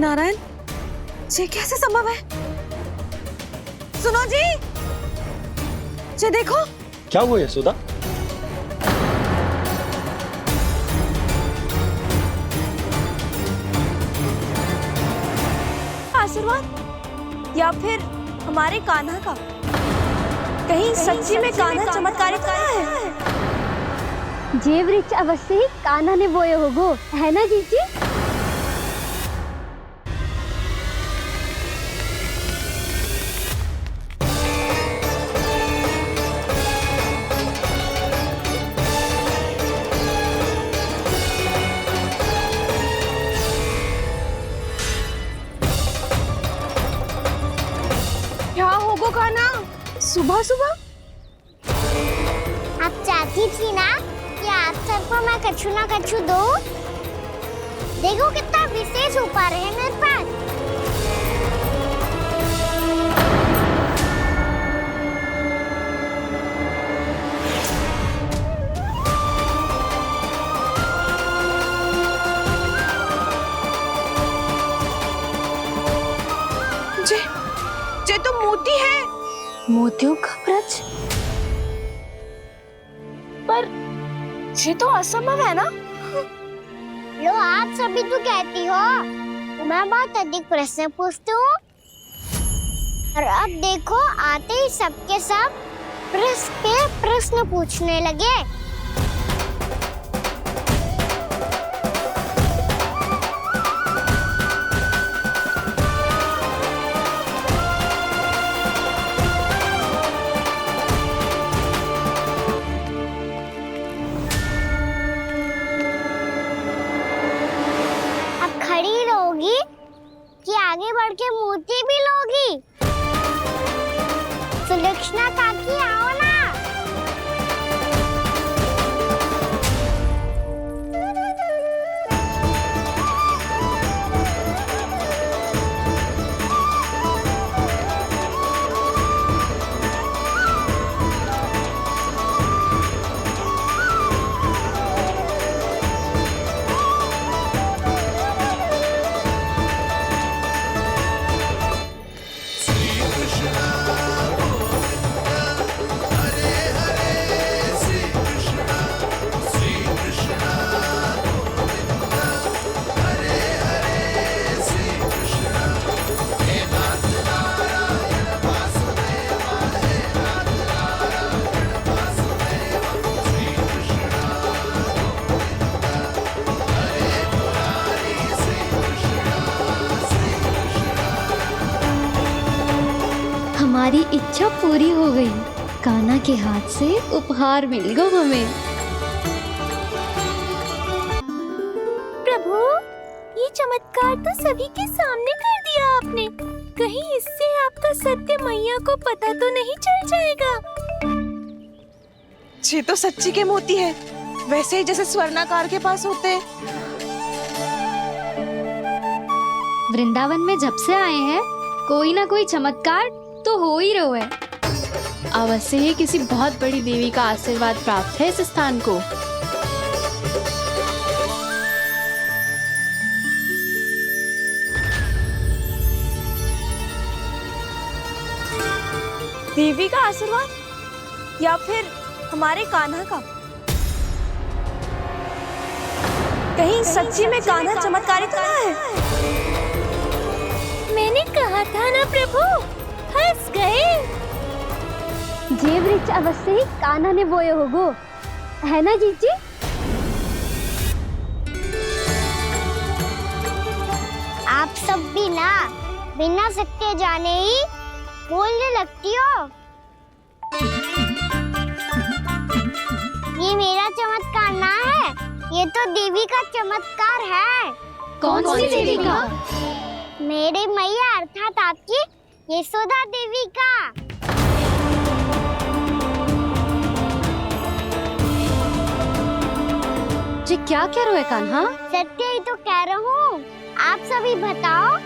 नारायण, ये कैसे संभव है? सुनो जी, ये देखो। क्या हुआ यशोदा? आशीर्वाद या फिर हमारे कान्हा का? कहीं सच्ची में कान्हा चमत्कारित तो है? जे वृक्ष अवश्य ही कान्हा ने बोए होगो, है ना जीजी? क्या होगो कान्हा सुबह सुबह? आप चाहती थी ना कि आज सबको मैं कछु ना कछु दूं? देखो कितना विशेष उपहार है मेरे पास। ये तो मोती है। मोतियों का ब्रज? पर ये तो असंभव है ना? लो आप सभी तो कहती हो मैं बहुत अधिक प्रश्न पूछती हूँ, और अब देखो आते ही सबके सब प्रश्न पे प्रश्न पूछने लगे। खड़ी रहोगी कि आगे बढ़ के मूर्ति भी लोगी? सुलक्षणा काकी आओ ना। हमारी इच्छा पूरी हो गई, कान्हा के हाथ से उपहार मिल गया हमें। प्रभु, ये चमत्कार तो सभी के सामने कर दिया आपने। कहीं इससे आपका सत्य मैया को पता तो नहीं चल जाएगा? ये तो सच्ची के मोती है, वैसे ही जैसे स्वर्णाकार के पास होते हैं। वृंदावन में जब से आए हैं कोई ना कोई चमत्कार तो हो ही रहा है। अवश्य ही किसी बहुत बड़ी देवी का आशीर्वाद प्राप्त है इस स्थान को। देवी का आशीर्वाद या फिर हमारे कान्हा का? कहीं सच्ची में कान्हा चमत्कारित तो है? मैंने कहा था ना प्रभु, हंस गए। जे वृक्ष अवश्य ही कान्हा ने बोए होगो, है ना जीजी? आप सब भी ना बिना सत्य जाने ही बोलने लगती हो। ये मेरा चमत्कार ना है, ये तो देवी का चमत्कार है। कौन सी देवी का? मेरे मैया अर्थात आपकी यशोदा देवी का। जी क्या कह रहे हो कान्हा? सत्य ही तो कह रहा हूँ। आप सभी बताओ,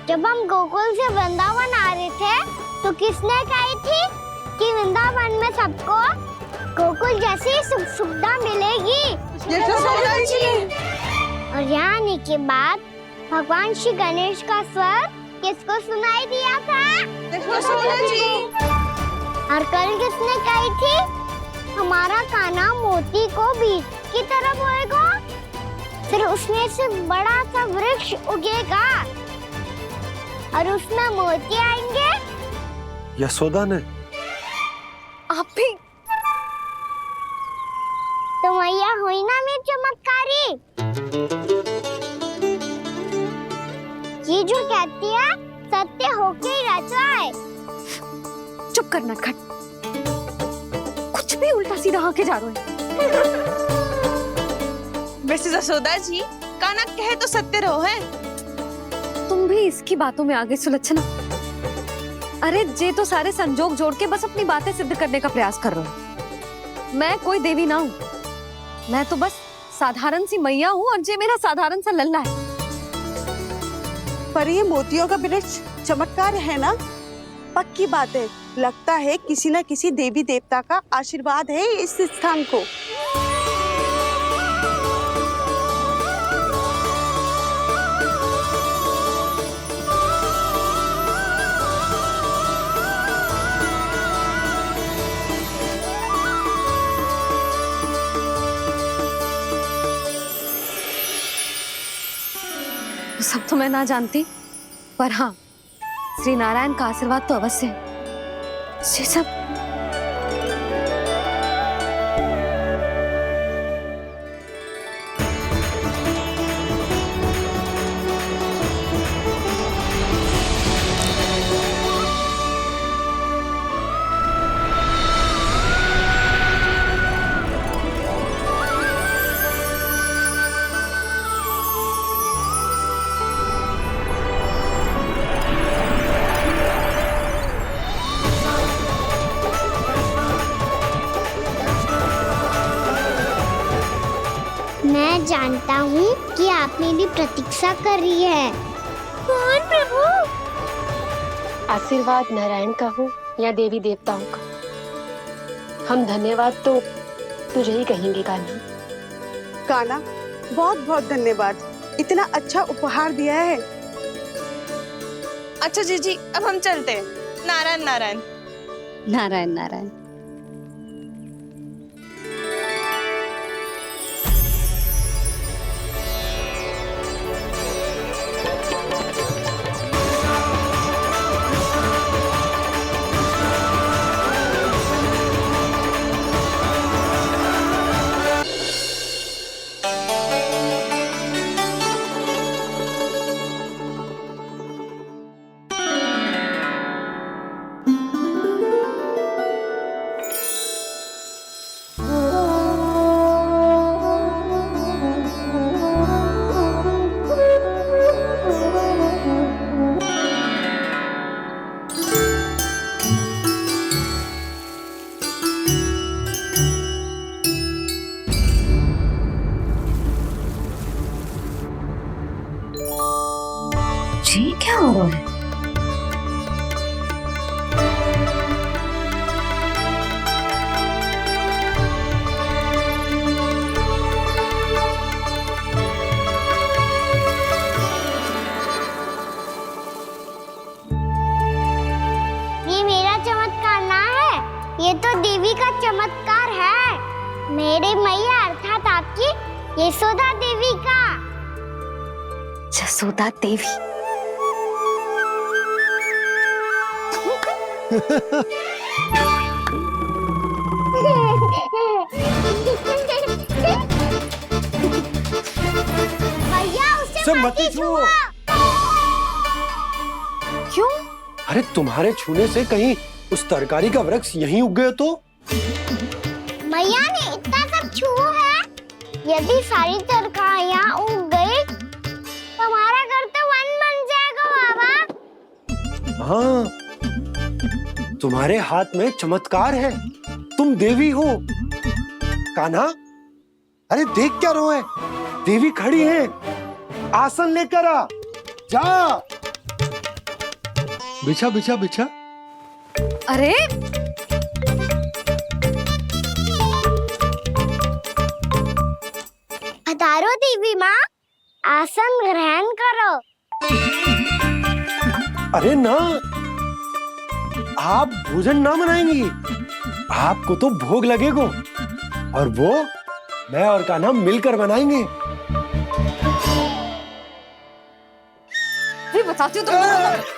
जब हम गोकुल से वृंदावन आ रहे थे तो किसने कही थी कि वृंदावन में सबको गोकुल जैसी सुख सुविधा मिलेगी? यशोदा जी। और यहाँ आने के बाद भगवान श्री गणेश का स्वर किसको सुनाई दिया था? यशोदा जी। और कल किसने कही थी हमारा कान्हा मोती को बीज की तरफ होएगा, फिर उसमें से बड़ा सा वृक्ष उगेगा और उसमें मोती आएंगे? यशोदा ने। आप भी तो मैया हुई ना मेरी चमत्कारी। ये जो कहती है सत्य होके ही रहता है। चुप करना खट, कुछ भी उल्टा सीधा होके जा रहे हैं। वैसे यशोदा जी, कान्हा कहे तो सत्य रहो है। तुम भी इसकी बातों में आगे सुलझना। अरे जे तो सारे संजोग जोड़ के बस अपनी बातें सिद्ध करने का प्रयास कर रहे हो। मैं कोई देवी ना हूँ, मैं तो बस साधारण सी मैया हूँ और जे मेरा साधारण सा लल्ला है। पर ये मोतियों का वृक्ष चमत्कार है ना? पक्की बात है, लगता है किसी न किसी देवी देवता का आशीर्वाद है इस स्थान को। सब तो मैं ना जानती, पर हाँ, श्री नारायण का आशीर्वाद तो अवश्य है। ये सब मैं जानता हूँ कि आप मेरी प्रतीक्षा कर रही है। कौन प्रभु? आशीर्वाद नारायण का हो या देवी देवताओं का, हम धन्यवाद तो तुझे ही कहेंगे कान्हा। कान्हा, बहुत बहुत धन्यवाद, इतना अच्छा उपहार दिया है। अच्छा जीजी, अब हम चलते हैं। नारायण नारायण। नारायण नारायण। ये क्या हो रहा है? ये मेरा चमत्कार ना है, ये तो देवी का चमत्कार है। मेरे मैया अर्थात आपकी यशोदा देवी का। यशोदा देवी। भैया उसे सब मत मत छुओ। क्यों? अरे तुम्हारे छूने से कहीं उस तरकारी का वृक्ष यहीं उग गए तो? मैया ने इतना सब छुआ है, यदि सारी तरकारियां उग गई तो हमारा घर तो वन बन जाएगा बाबा। हाँ, तुम्हारे हाथ में चमत्कार है, तुम देवी हो। कान्हा, अरे देख क्या रो है, देवी खड़ी है, आसन लेकर आ, जा। बिछा बिछा बिछा। अरे पधारो देवी माँ, आसन ग्रहण करो। अरे ना, आप भोजन ना मनाएंगी, आपको तो भोग लगेगा और वो मैं और कान्हा मिलकर बनाएंगे। भी बताती हूँ तुमको।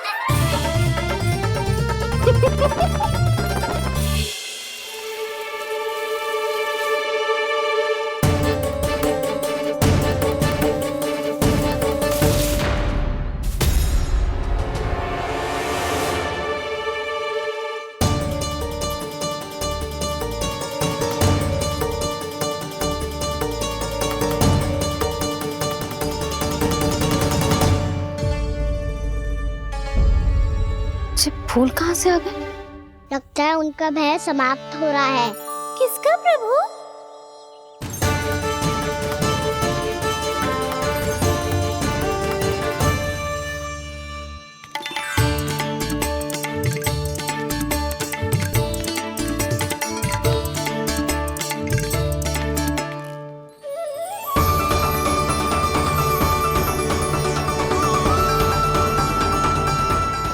फूल कहाँ से आ गए? लगता है उनका भय समाप्त हो रहा है। किसका प्रभु?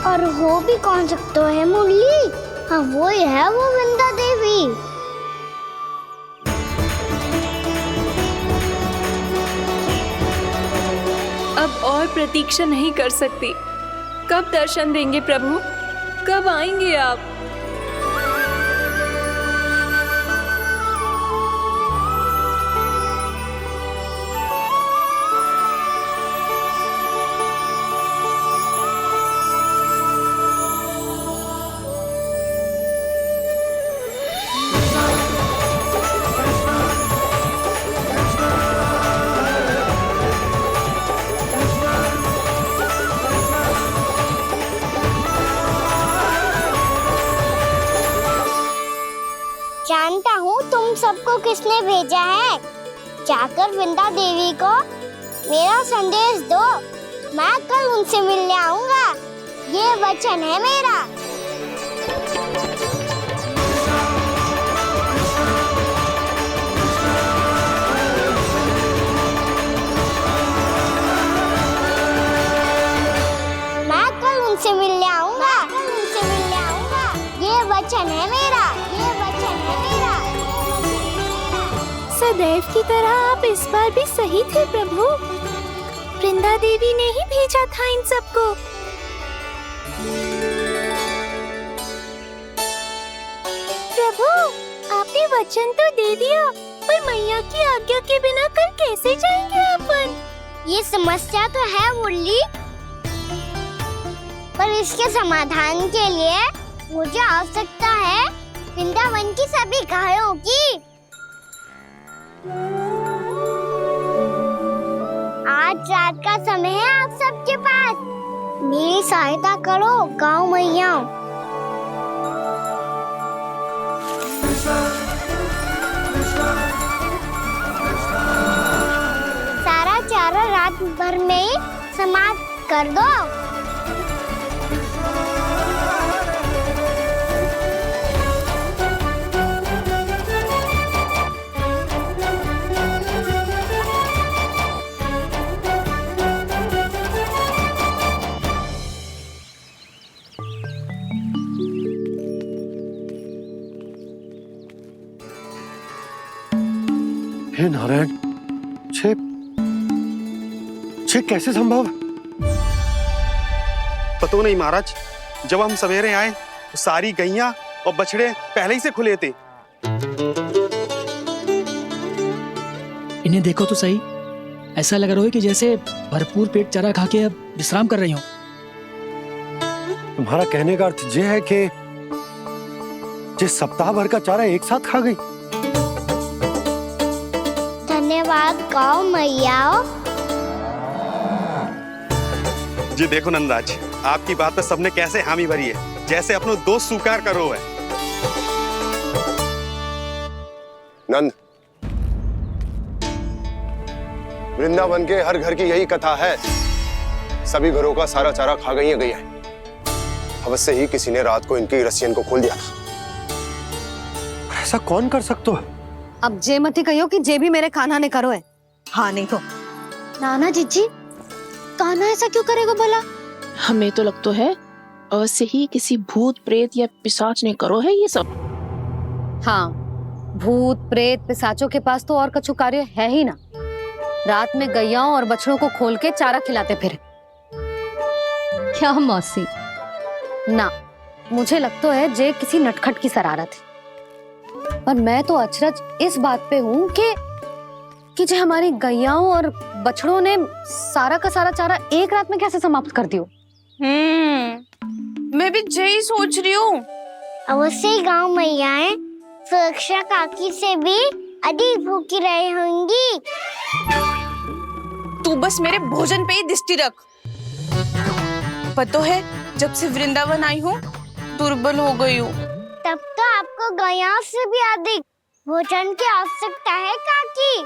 और हो भी कौन सकता है मुरली? हाँ वो ही है, वो वृंदा देवी। अब और प्रतीक्षा नहीं कर सकती। कब दर्शन देंगे प्रभु? कब आएंगे आप? जानता हूँ तुम सबको किसने भेजा है। जाकर वृंदा देवी को मेरा संदेश दो, मैं कल उनसे मिलने आऊंगा। ये वचन है मेरा। मैं कल उनसे मिलने आऊंगा। ये वचन है मेरा। सदैव की तरह आप इस बार भी सही थे प्रभु। वृंदा देवी ने ही भेजा था इन सबको। प्रभु, आपने वचन तो दे दिया, पर मैया की आज्ञा के बिना कल कैसे जाएंगे अपन? ये समस्या तो है मुरली, पर इसके समाधान के लिए मुझे आवश्यकता है वृंदावन की सभी गायों की। आज रात का समय है आप सबके पास। मेरी सहायता करो गाँव मैया। सारा चारा रात भर में ही समाप्त कर दो। हे नारायण, छे कैसे संभव? पता नहीं महाराज, जब हम सवेरे आए तो सारी गैया और बछड़े पहले ही से खुले थे। इन्हें देखो तो सही, ऐसा लग रहा है कि जैसे भरपूर पेट चारा खा के अब विश्राम कर रही हो। तुम्हारा कहने का अर्थ यह है कि जिस सप्ताह भर का चारा एक साथ खा गई। धन्यवाद गाँव मैया। जी देखो नंदराज, आपकी बात पर सबने कैसे हामी भरी है, जैसे अपनो दोस्त स्वीकार करो है। नंद, वृंदावन के हर घर की यही कथा है। सभी घरों का सारा चारा खा गई है। अवश्य ही किसी ने रात को इनकी रस्सियन को खोल दिया था। ऐसा कौन कर सकता है? अब जे मती कहियो कि जे भी मेरे कान्हा ने करो है। हाँ नहीं तो नाना जीजी, कान्हा ऐसा क्यों करेगा भला? हमें तो लगता है अवश्य ही किसी भूत प्रेत या पिशाच ने करो है ये सब। हाँ, भूत प्रेत पिशाचों के पास तो और कछु कार्य है ही ना। रात में गैयाओं और बछड़ों को खोल के चारा खिलाते फिर। क्या मौसी? ना, मुझे लगता है जे किसी नटखट की शरारत है। पर मैं तो अचरज इस बात पे हूँ कि जे हमारी गैयाओं और बछड़ों ने सारा का सारा चारा एक रात में कैसे समाप्त कर दियो। मैं भी यही सोच रही हूँ। अवश्य ही गांव मैयाएं सुरक्षा काकी से भी अधिक भूखी रही होंगी। तू बस मेरे भोजन पे ही दृष्टि रख। पता है, जब से वृंदावन आई हूँ दुर्बल हो गई हूँ। तब तो आपको गैयाओं से भी अधिक भोजन की आवश्यकता है काकी।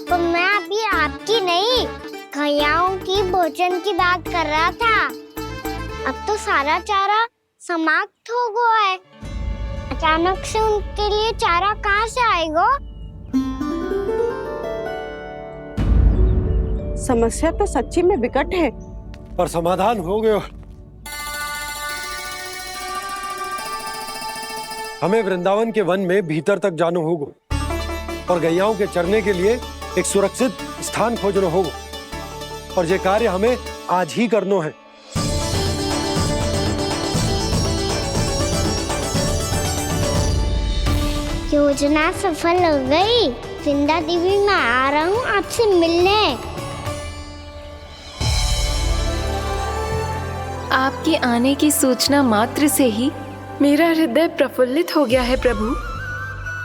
तो मैं अभी आपकी नहीं, गैयाओं की भोजन की बात कर रहा था। अब तो सारा चारा समाप्त हो गया है। अचानक से उनके लिए चारा कहाँ से आएगा? समस्या तो सच्ची में विकट है, पर समाधान हो गयो। हमें वृंदावन के वन में भीतर तक जाना होगा और गैयाओं के चरने के लिए एक सुरक्षित स्थान खोजना होगा, और ये कार्य हमें आज ही करना है। योजना सफल हो गई। वृंदा देवी, मैं आ रहा हूँ आपसे मिलने। आपके आने की सूचना मात्र से ही मेरा हृदय प्रफुल्लित हो गया है प्रभु।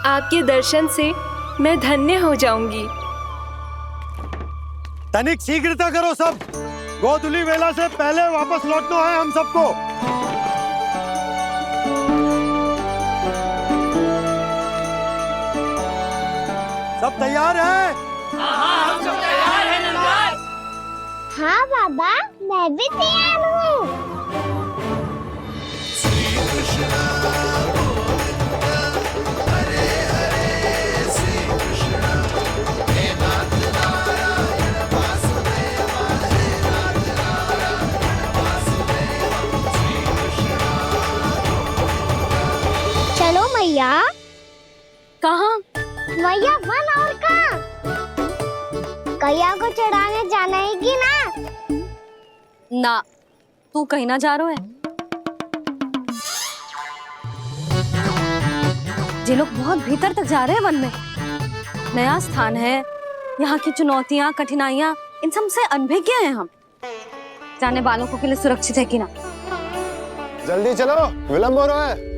आपके दर्शन से मैं धन्य हो जाऊंगी। तनिक शीघ्रता करो सब, गोधुली वेला से पहले वापस लौटना है हम सबको। सब तैयार है? हाँ, हम सब तैयार हैं नंदलाल। हाँ बाबा, मैं भी तैयार हूँ। चलो मैया। कहाँ? मैया वन और कहाँ? गैया को चढ़ाने जाना है कि ना? ना, तू कहीं ना जा रहा है। ये लोग बहुत भीतर तक जा रहे हैं वन में। नया स्थान है, यहाँ की चुनौतियाँ, कठिनाइयाँ, इन सब से अनभिज्ञ हैं हम। जाने वालों के लिए सुरक्षित है कि ना? जल्दी चलो, विलंब हो रहा है।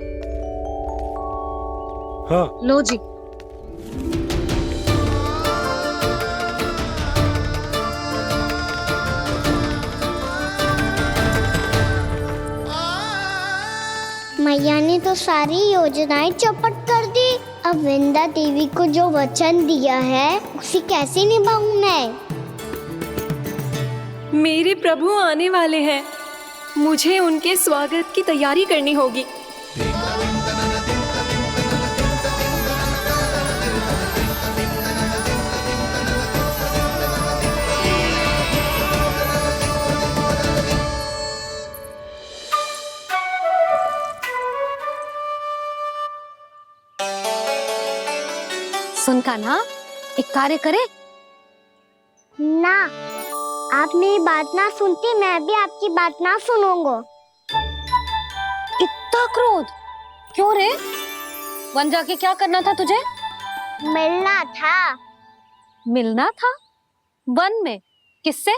हाँ। लो जी। मैया ने तो सारी योजनाएं चौपट कर दी। अब वृंदा देवी को जो वचन दिया है उसे कैसे निभाऊं मैं? मेरे प्रभु आने वाले हैं, मुझे उनके स्वागत की तैयारी करनी होगी। सुन कान्हा, एक कार्य करे ना, आप मेरी बात ना सुनती, मैं भी आपकी बात ना सुनूंगा। इतना क्रोध क्यों रे? वन जाके क्या करना था तुझे? मिलना था। मिलना था? वन में? किससे?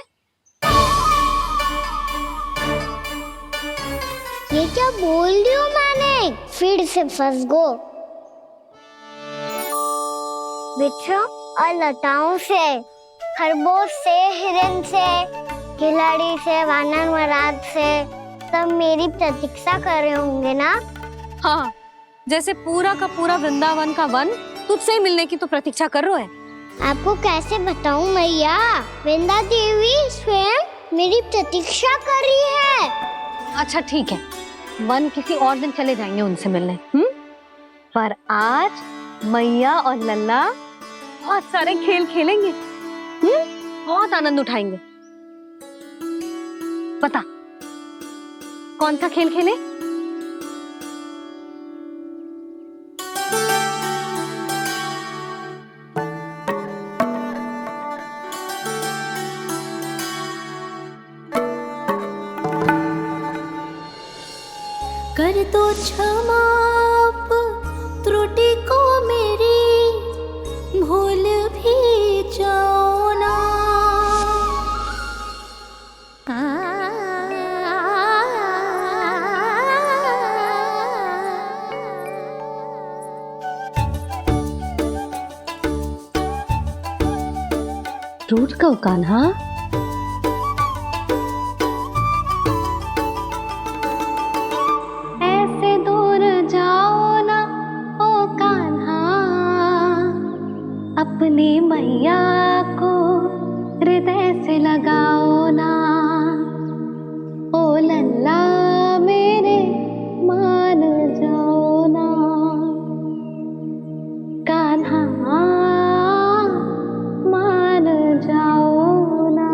ये क्या बोल रही हूँ मैंने? फिर से फंस गो। बिच्छू और लताओं से, खरगोश से, हिरन से, खिलाड़ी से, वानर महाराज से, सब मेरी प्रतीक्षा कर रहे होंगे ना? हाँ, जैसे पूरा का पूरा वृंदावन का वन तुझसे ही मिलने की तो प्रतीक्षा कर रहा है। आपको कैसे बताऊं मैया? वृंदा देवी स्वयं मेरी प्रतीक्षा कर रही है। अच्छा ठीक है, वन किसी और दिन चले जाएंगे उनसे मिलने। पर आज मैया और लल्ला बहुत सारे खेल खेलेंगे, बहुत आनंद उठाएंगे। पता कौन सा खेल खेले? कर दो क्षमा त्रुटि को मेरी, भूल भी जाओ ना। रूठ को कान्हा, ऐसे दूर जाओ ना ओ कान्हा, अपनी मैया को हृदय से लगाओ ना। ओ लल्ला मेरे मान जाओ ना, कान्हा मान जाओ ना।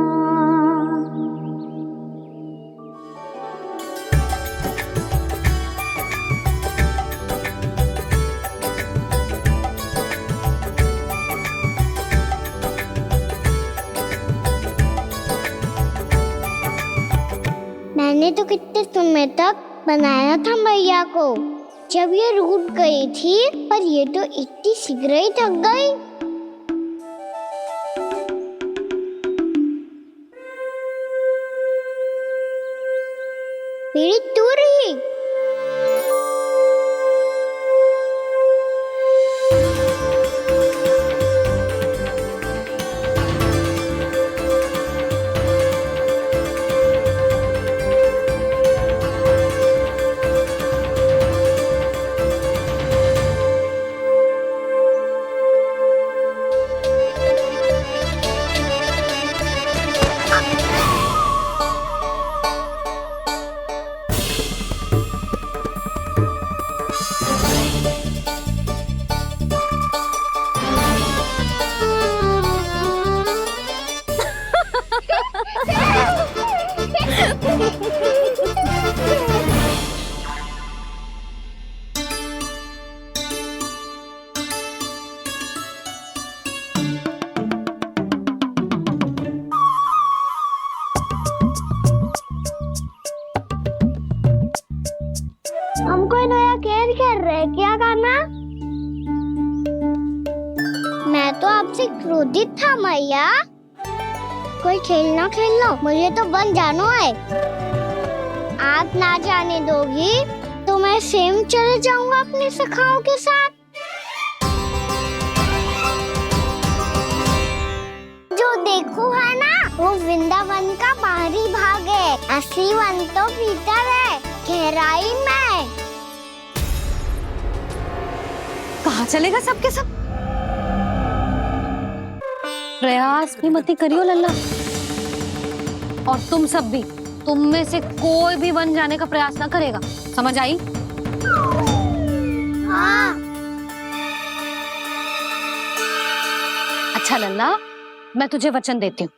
मैंने तो कितने समय तक बनाया था मैया को, जब ये रूठ गई थी, पर ये तो इतनी शीघ्र ही थक गई। मेरी तू रही। हम कोई नया खेल खेल रहे क्या करना? मैं तो आपसे क्रोधित था मैया। कोई खेलना खेल लो, मुझे तो बन जाना है। आप ना जाने दोगी तो मैं स्वयं चले जाऊंगा अपने सखाओं के साथ। जो देखो है ना, वो वृंदावन का बाहरी भाग है, असली वन तो भीतर है, गहराई में। कहाँ चलेगा सबके सब? प्रयास भी मत करियो लल्ला, और तुम सब भी, तुम में से कोई भी वन जाने का प्रयास ना करेगा, समझ आई? हाँ। अच्छा लल्ला, मैं तुझे वचन देती हूँ,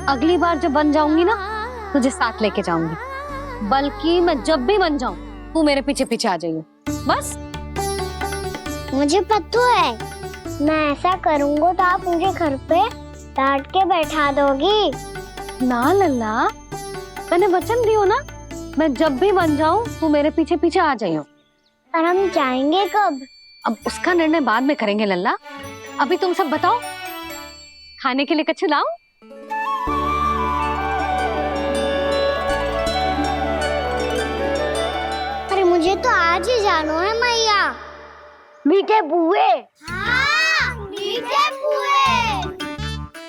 अगली बार जब बन जाऊंगी ना, तुझे साथ लेके जाऊंगी। बल्कि मैं जब भी बन जाऊं, तू मेरे पीछे पीछे आ जाइयो, बस। मुझे पता है, मैं ऐसा करूंगा तो आप मुझे घर पे डांट के बैठा दोगी। ना लल्ला, मैंने वचन दियो ना, मैं जब भी बन जाऊं, तू मेरे पीछे पीछे आ जाइयो। और हम जाएंगे कब? अब उसका निर्णय बाद में करेंगे लल्ला। अभी तुम सब बताओ, खाने के लिए कुछ लाऊं? अरे मुझे तो आज ही जाना है मैया। मीठे बुए। हाँ, मीठे बुए।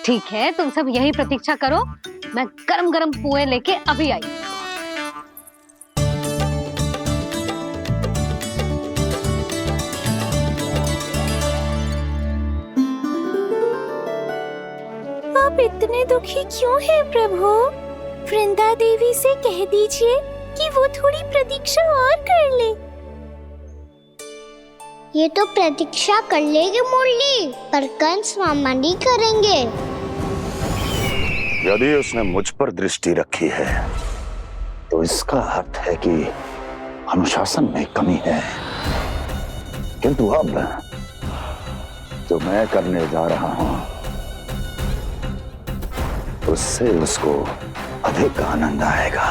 ठीक है, तुम सब यही प्रतीक्षा करो, मैं गरम गरम पुए लेके अभी आई। आप इतने दुखी क्यों हैं प्रभु? वृंदा देवी से कह दीजिए कि वो थोड़ी प्रतीक्षा और कर ले। ये तो प्रतीक्षा कर लेगी मुरली, पर कंस मामा नहीं करेंगे। यदि उसने मुझ पर दृष्टि रखी है तो इसका अर्थ है कि अनुशासन में कमी है। किंतु अब जो मैं करने जा रहा हूं उससे उसको अधिक आनंद आएगा।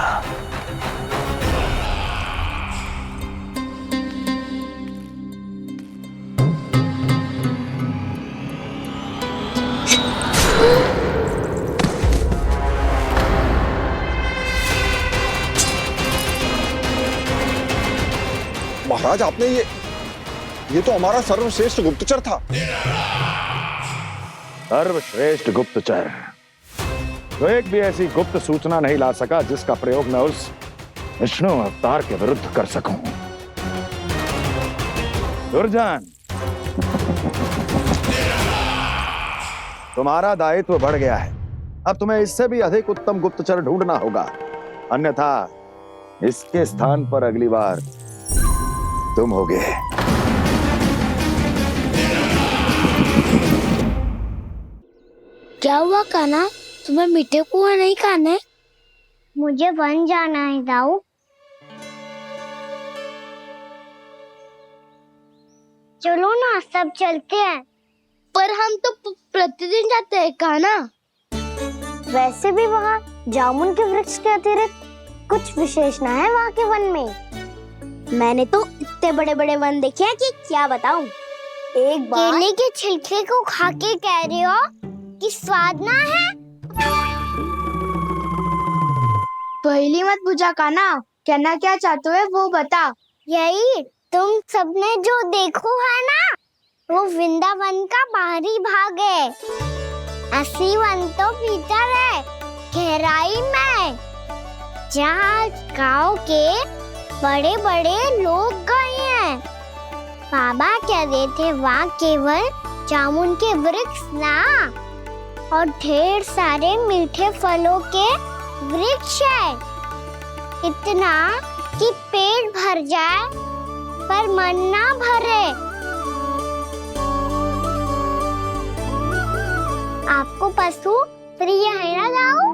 महाराज, आपने ये तो हमारा सर्वश्रेष्ठ गुप्तचर था। सर्वश्रेष्ठ गुप्तचर तो एक भी ऐसी गुप्त सूचना नहीं ला सका जिसका प्रयोग मैं उस विष्णु अवतार के विरुद्ध कर सकूं। दुर्जन, तुम्हारा दायित्व बढ़ गया है। अब तुम्हें इससे भी अधिक उत्तम गुप्तचर ढूंढना होगा, अन्यथा इसके स्थान पर अगली बार तुम होगे। क्या हुआ कान्हा, तुम्हें मीठे कुआं नहीं खाने? मुझे वन जाना है दाऊ। चलो ना, सब चलते हैं। पर हम तो प्रतिदिन जाते हैं कान्हा। वैसे भी वहाँ जामुन के वृक्ष के अतिरिक्त कुछ विशेष ना है वहाँ के वन में। मैंने तो इतने बड़े बड़े वन देखे हैं कि क्या बताऊं। एक बार केले के छिलके को खा के कह रहे हो कि स्वाद ना है? पहली मत पूछा कान्हा, कहना क्या चाहते हो वो बता। यही तुम सबने जो देखो है ना, वो वृंदावन का बाहरी भाग है। असली वन तो भीतर है, गहराई में, जहाँ गाँव के बड़े बड़े लोग गए हैं। बाबा कह रहे थे वहाँ केवल जामुन के वृक्ष ना, और ढेर सारे मीठे फलों के वृक्ष है। इतना कि पेट भर जाए पर मन ना भरे। आपको पशु प्रिय है ना दाऊ?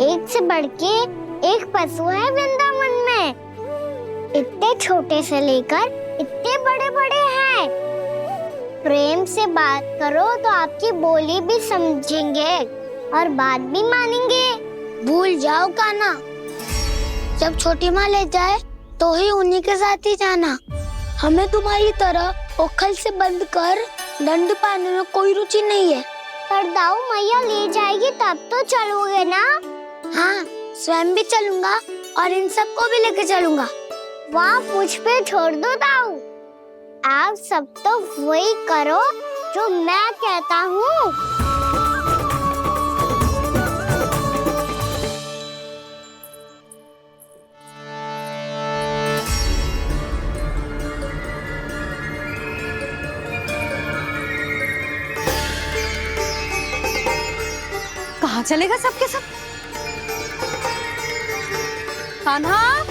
एक से बढ़ के एक पशु है वृंदावन में। इतने छोटे से लेकर इतने बड़े बड़े हैं। प्रेम से बात करो तो आपकी बोली भी समझेंगे और बात भी मानेंगे। भूल जाओ कान्हा, जब छोटी माँ ले जाए तो ही उन्हीं के साथ ही जाना। हमें तुम्हारी तरह ओखल से बंद कर दंड पाने में कोई रुचि नहीं है। पर दाऊ मैया ले जाएगी तब तो चलोगे ना? हाँ, स्वयं भी चलूंगा और इन सबको भी लेके चलूंगा। वहाँ मुझ पे छोड़ दो दाऊ। आप सब तो वही करो जो मैं कहता हूँ। कहाँ चलेगा सबके सब? कान्हा,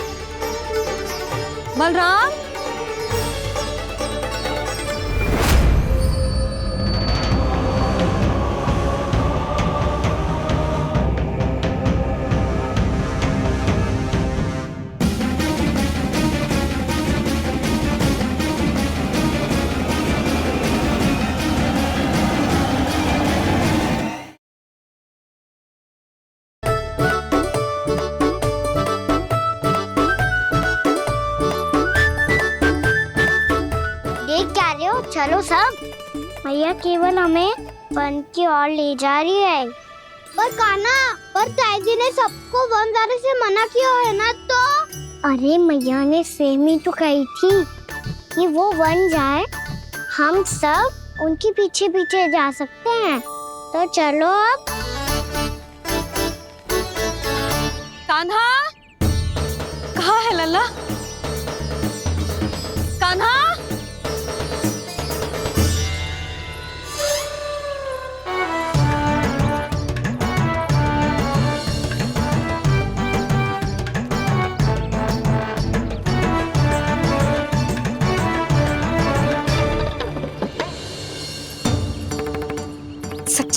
बलराम, चलो सब। मैया केवल हमें वन की ओर ले जा रही है। पर कान्हा, पर ताईजी ने सबको वन जाने से मना किया है ना तो? अरे मैया ने सेमी तो कही थी कि वो वन जाए, हम सब उनके पीछे पीछे जा सकते हैं। तो चलो अब। कान्हा, कहाँ है लल्ला? कान्हा,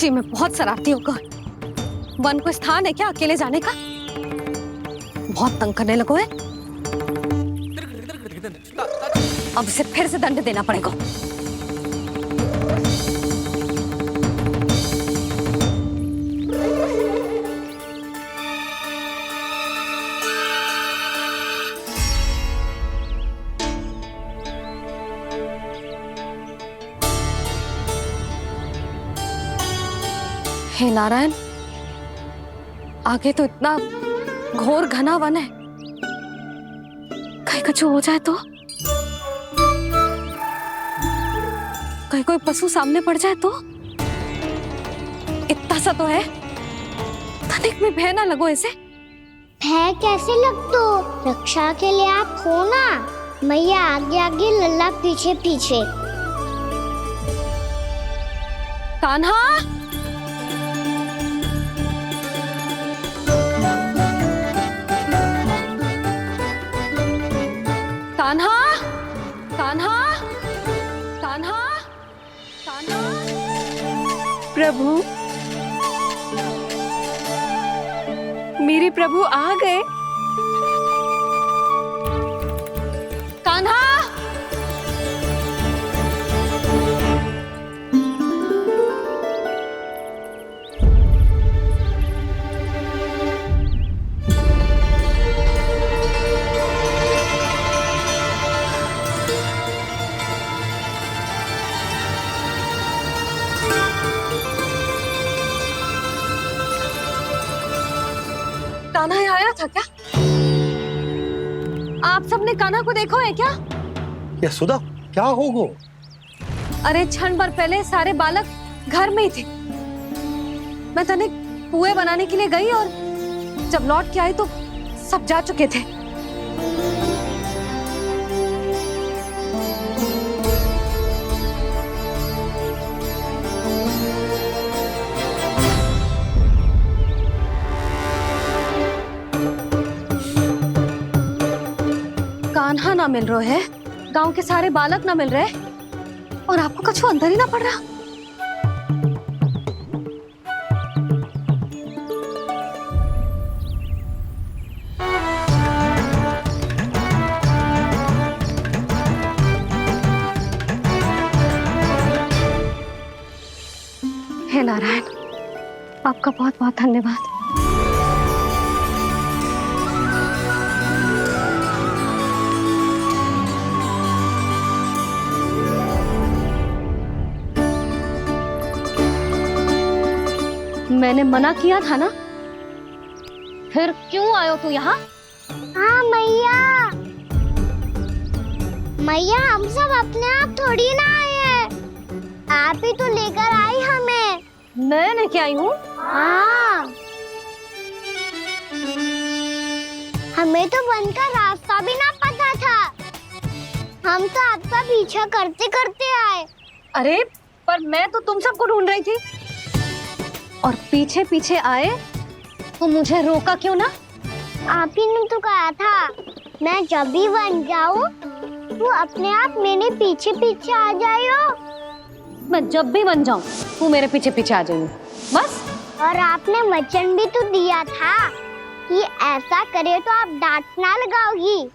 सच्ची में बहुत शरारती होगा। वन को स्थान है क्या अकेले जाने का? बहुत तंग करने लगो है। अब इसे फिर से दंड देना पड़ेगा। हे नारायण, आगे तो इतना घोर घना वन है, कहीं कुछ हो जाए तो? कहीं कोई पशु सामने पड़ जाए तो? इतना सा तो है, तनिक में भय ना लगो इसे। भय कैसे लग तो? रक्षा के लिए आप हो ना। मैया आगे आगे, लल्ला पीछे पीछे। कान्हा, कान्हा, कान्हा, कान्हा, कान्हा। प्रभु, मेरे प्रभु आ गए। कान्हा, कान्हा यहाँ आया था क्या? आप सबने कान्हा को देखो है क्या? यशोदा, क्या हो गो? अरे क्षण भर पहले सारे बालक घर में ही थे। मैं तनिक पुए बनाने के लिए गई और जब लौट के आई तो सब जा चुके थे। कान्हा ना मिल रहे है, गांव के सारे बालक ना मिल रहे, और आपको कुछ अंदर ही ना पड़ रहा। हे नारायण, आपका बहुत बहुत धन्यवाद। मैंने मना किया था ना, फिर क्यों आयो तू यहाँ? हाँ मैया, मैया हम सब अपने आप थोड़ी ना आए हैं, आप ही तो लेकर आई हमें। मैं लेके आई हूँ? हाँ, हमें तो वन का रास्ता भी ना पता था, हम तो आपका पीछा करते करते आए। अरे पर मैं तो तुम सबको ढूंढ रही थी, और पीछे पीछे आए तो मुझे रोका क्यों ना? आप ही ने तो कहा था मैं जब भी बन जाऊं तू अपने आप मेरे पीछे पीछे आ जाइयो। मैं जब भी बन जाऊं तू मेरे पीछे पीछे आ जाइयो, बस। और आपने वचन भी तो दिया था कि ऐसा करे तो आप डांट ना लगाओगी,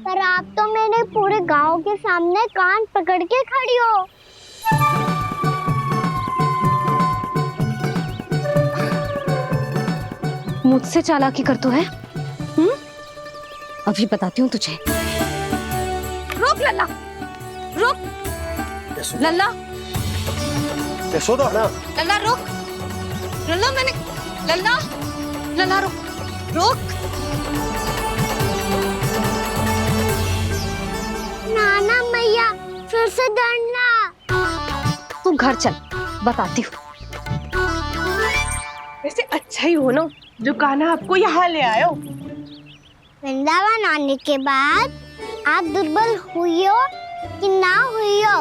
पर आप तो मेरे पूरे गांव के सामने कान पकड़ के खड़ी हो। मुझसे चालाकी कर तो है? अभी बताती हूँ तुझे। रुक लल्ला, रुक लल्ला, यशोदा ना। लल्ला रुक, लल्ला मैंने, लल्ला, लल्ला रुक, रुक। नाना मैया फिर से डरना। तू घर चल, बताती हूँ। वैसे अच्छा ही हो ना जो कान्हा आपको यहाँ ले आयो। वृंदावन आने के बाद आप दुर्बल हुई हो कि ना हुई हो,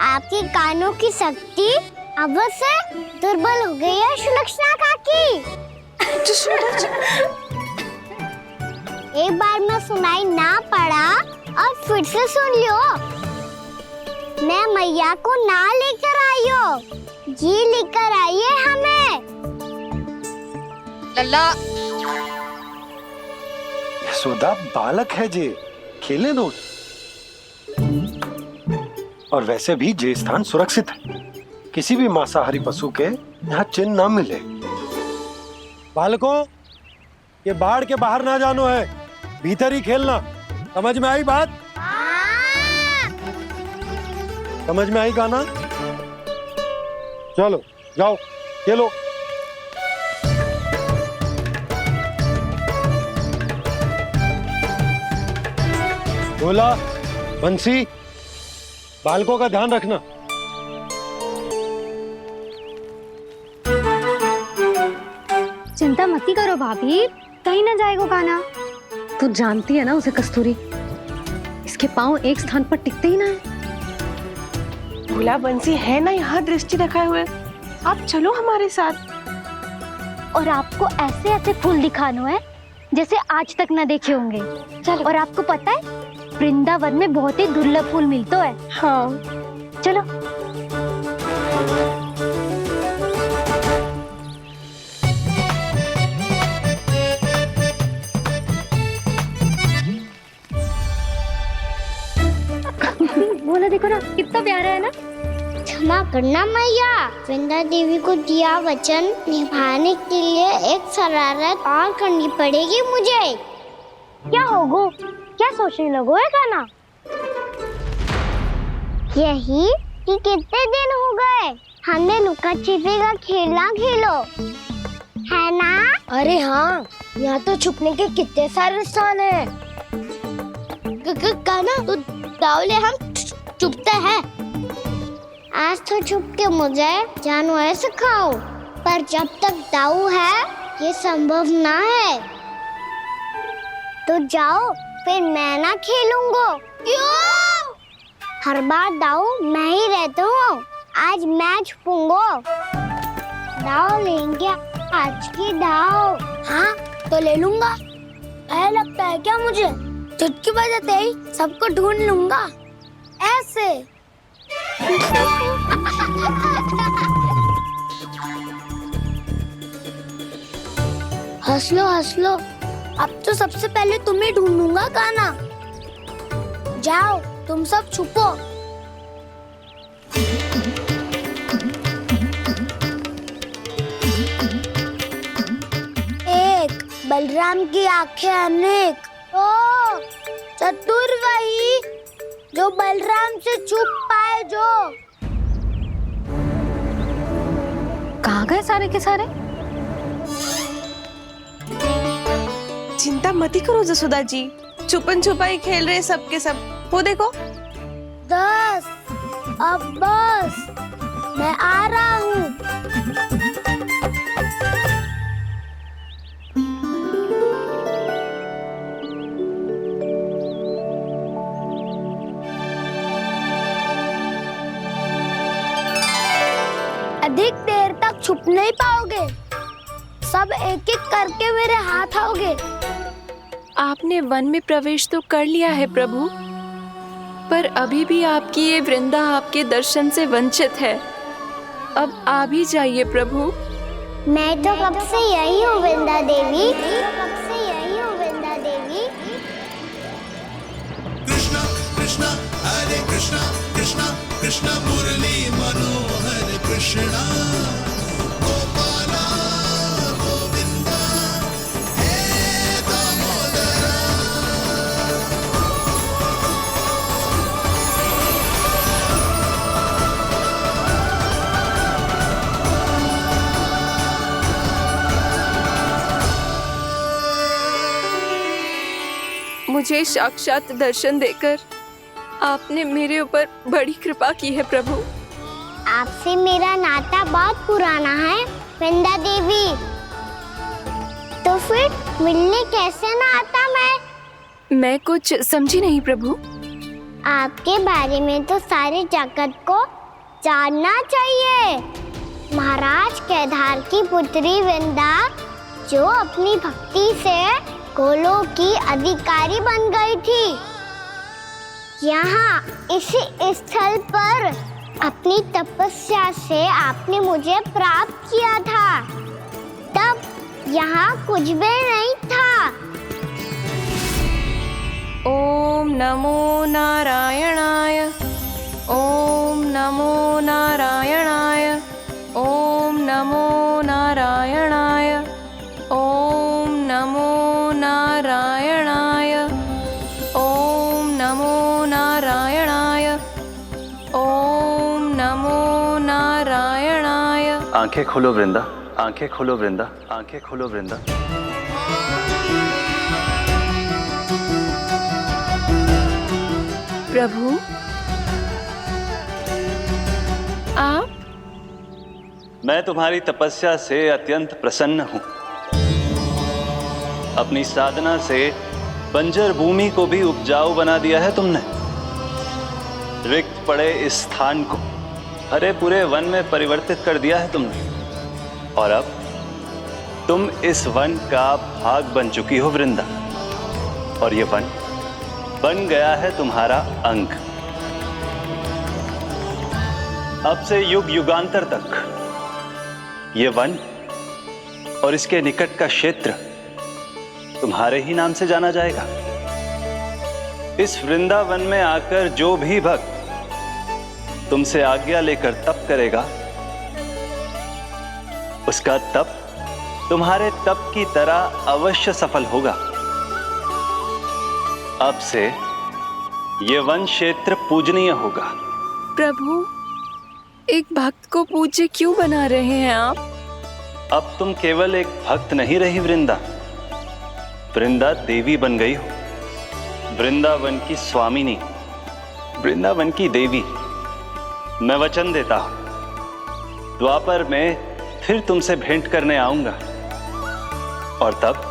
आपके कानों की शक्ति अब से दुर्बल हो गई है सुलक्षणा काकी। एक बार में सुनाई ना पड़ा और फिर से सुन लियो। मैं मैया को ना लेकर आई हो, ये लेकर आइए हमें। लल्ला, यशोदा बालक है जे, खेलने दो। और वैसे भी ये स्थान सुरक्षित है, किसी भी मांसाहारी पशु के यहाँ चिन्ह ना मिले। बालकों, ये बाढ़ के बाहर ना जानो है, भीतर ही खेलना। समझ में आई बात? समझ में आई गाना? चलो जाओ खेलो। बोला बंसी, बालकों का ध्यान रखना। चिंता मत करो भाभी, कहीं ना जाएगा काना। तू जानती है ना उसे कस्तूरी, इसके पांव एक स्थान पर टिकते ही ना है। भोला बंसी है ना यहाँ दृष्टि रखाए हुए, आप चलो हमारे साथ। और आपको ऐसे ऐसे फूल दिखानो है जैसे आज तक ना देखे होंगे। चलो। और आपको पता है वृंदावन में बहुत ही दुर्लभ फूल मिलते हैं। हाँ चलो। बोला देखो ना कितना प्यारा है ना। क्षमा करना मैया, वृंदा देवी को दिया वचन निभाने के लिए एक शरारत और करनी पड़ेगी मुझे। क्या होगो, क्या सोचने लगो है काना? यही कि कितने दिन हो गए हमने लुका छिपी का खेलना खेलो, है ना? अरे हाँ, यहाँ तो छुपने के कितने सारे स्थान है। काना तो दावले हम छुपते हैं। आज तो छुप के मुझे जानवर सिखाओ, पर जब तक दाऊ है ये संभव ना है। तो जाओ, फिर मैं ना खेलूंगा। क्यों? हर बार दाऊ मैं ही रहता हूँ, आज मैं छुपूंगा। दाऊ लेंगे आज की दाऊ। हाँ तो ले लूंगा। ऐसा लगता है क्या मुझे? चुटकी बजाते ही सबको ढूंढ लूंगा ऐसे। हंस लो, अब तो सबसे पहले तुम्हें ढूंढूंगा काना। जाओ तुम सब छुपो। एक बलराम की आंखें अनेक। ओ चतुर वही जो बलराम से छुप पाए। जो कहाँ गए सारे के सारे? चिंता मत करो जसोदा जी, छुपन छुपाई खेल रहे सब के सब। वो देखो 10 अब बस, मैं आ रहा हूँ। अधिक देर तक छुप नहीं पाओगे, सब एक एक करके मेरे हाथ आओगे। आपने वन में प्रवेश तो कर लिया है प्रभु, पर अभी भी आपकी ये वृंदा आपके दर्शन से वंचित है। अब आ भी जाइए प्रभु। मैं तो कब से यही हूँ वृंदा देवी, कब से यही हूँ वृंदा देवी। कृष्णा कृष्णा हरे कृष्णा, कृष्णा कृष्णा मुरली मनोहर कृष्णा, गोपाला गोविंदा हे दामोदरा। मुझे साक्षात दर्शन देकर आपने मेरे ऊपर बड़ी कृपा की है प्रभु। आपसे मेरा नाता बहुत पुराना है वृंदा देवी, तो फिर मिलने कैसे ना आता मैं कुछ समझी नहीं प्रभु। आपके बारे में तो सारे जगत को जानना चाहिए। महाराज केदार की पुत्री वृंदा, जो अपनी भक्ति से गोलोक की अधिकारी बन गई थी। यहाँ इसी स्थल पर अपनी तपस्या से आपने मुझे प्राप्त किया था, तब यहाँ कुछ भी नहीं था। ओम नमो नारायणाय, ओम नमो नारायणाय, ओम नमो नारायणाय, ओम नमो नारायणाय, ओम नमो नारायणाय, ओम नमो नारायणाय। आंखें खोलो वृंदा, आंखें खोलो वृंदा, आंखें खोलो वृंदा। प्रभु, आप? मैं तुम्हारी तपस्या से अत्यंत प्रसन्न हूं। अपनी साधना से बंजर भूमि को भी उपजाऊ बना दिया है तुमने। रिक्त पड़े इस स्थान को हरे पूरे वन में परिवर्तित कर दिया है तुमने। और अब तुम इस वन का भाग बन चुकी हो वृंदा। और ये वन बन गया है तुम्हारा अंग। अब से युग युगांतर तक ये वन और इसके निकट का क्षेत्र तुम्हारे ही नाम से जाना जाएगा। इस वृंदावन में आकर जो भी भक्त तुमसे आज्ञा लेकर तप करेगा, उसका तप तुम्हारे तप की तरह अवश्य सफल होगा। अब से ये वन क्षेत्र पूजनीय होगा। प्रभु, एक भक्त को पूज्य क्यों बना रहे हैं आप? अब तुम केवल एक भक्त नहीं रही वृंदा, वृंदा देवी बन गई हो। वृंदावन की स्वामिनी, वृंदावन की देवी। मैं वचन देता हूं, द्वापर में फिर तुमसे भेंट करने आऊंगा और तब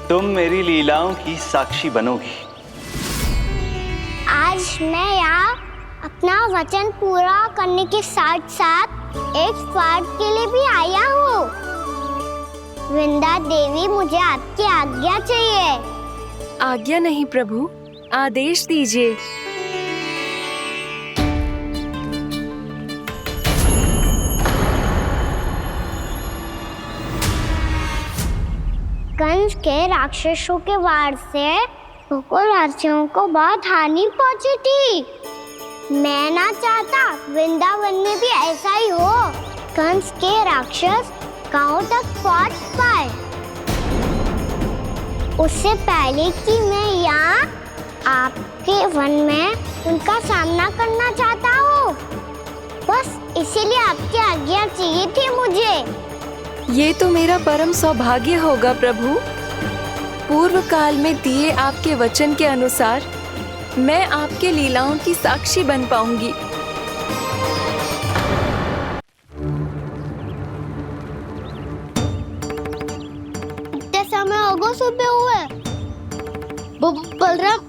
तुम मेरी लीलाओं की साक्षी बनोगी। आज मैं यहाँ अपना वचन पूरा करने के साथ साथ एक स्वार्थ के लिए भी आया हूँ। वृंदा देवी, मुझे आपकी आज्ञा चाहिए। आज्ञा नहीं प्रभु, आदेश दीजिए। कंस के राक्षसों के वार से गोकुलवासियों को बहुत हानि पहुंची थी। मैं ना चाहता वृंदावन में भी ऐसा ही हो। कंस के राक्षस गांव तक पहुंच पाए, उससे पहले कि मैं यहाँ आपके वन में उनका सामना करना चाहता हूँ। बस इसीलिए आपकी आज्ञा चाहिए थी मुझे। ये तो मेरा परम सौभाग्य होगा प्रभु। पूर्व काल में दिए आपके वचन के अनुसार मैं आपके लीलाओं की साक्षी बन पाऊंगी। इतने समय हो गए सुबह हुए। बलराम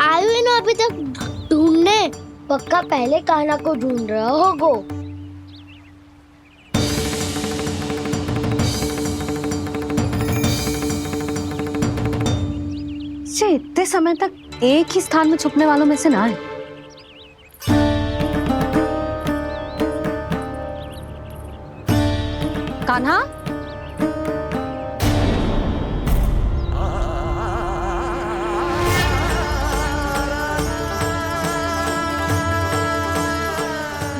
आयु ना अभी तक ढूंढने। पक्का पहले कान्हा को ढूंढ रहा होगो। इतने समय तक एक ही स्थान में छुपने वालों में से ना है। कान्हा,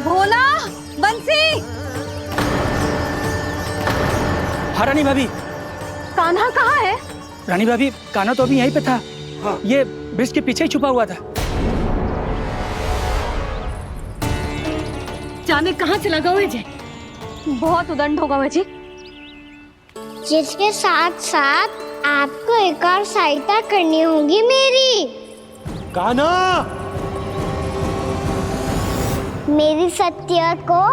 भोला, बंसी। हाँ रानी भाभी। कान्हा कहाँ है? रानी भाभी, कान्हा तो अभी यहीं पे था। हाँ। ये ब्रिज के पीछे ही छुपा हुआ था। जाने कहाँ चला गया है? बहुत उदंड होगा वजी। जिसके साथ साथ आपको एक और सहायता करनी होगी मेरी। कान्हा, मेरी सत्य को,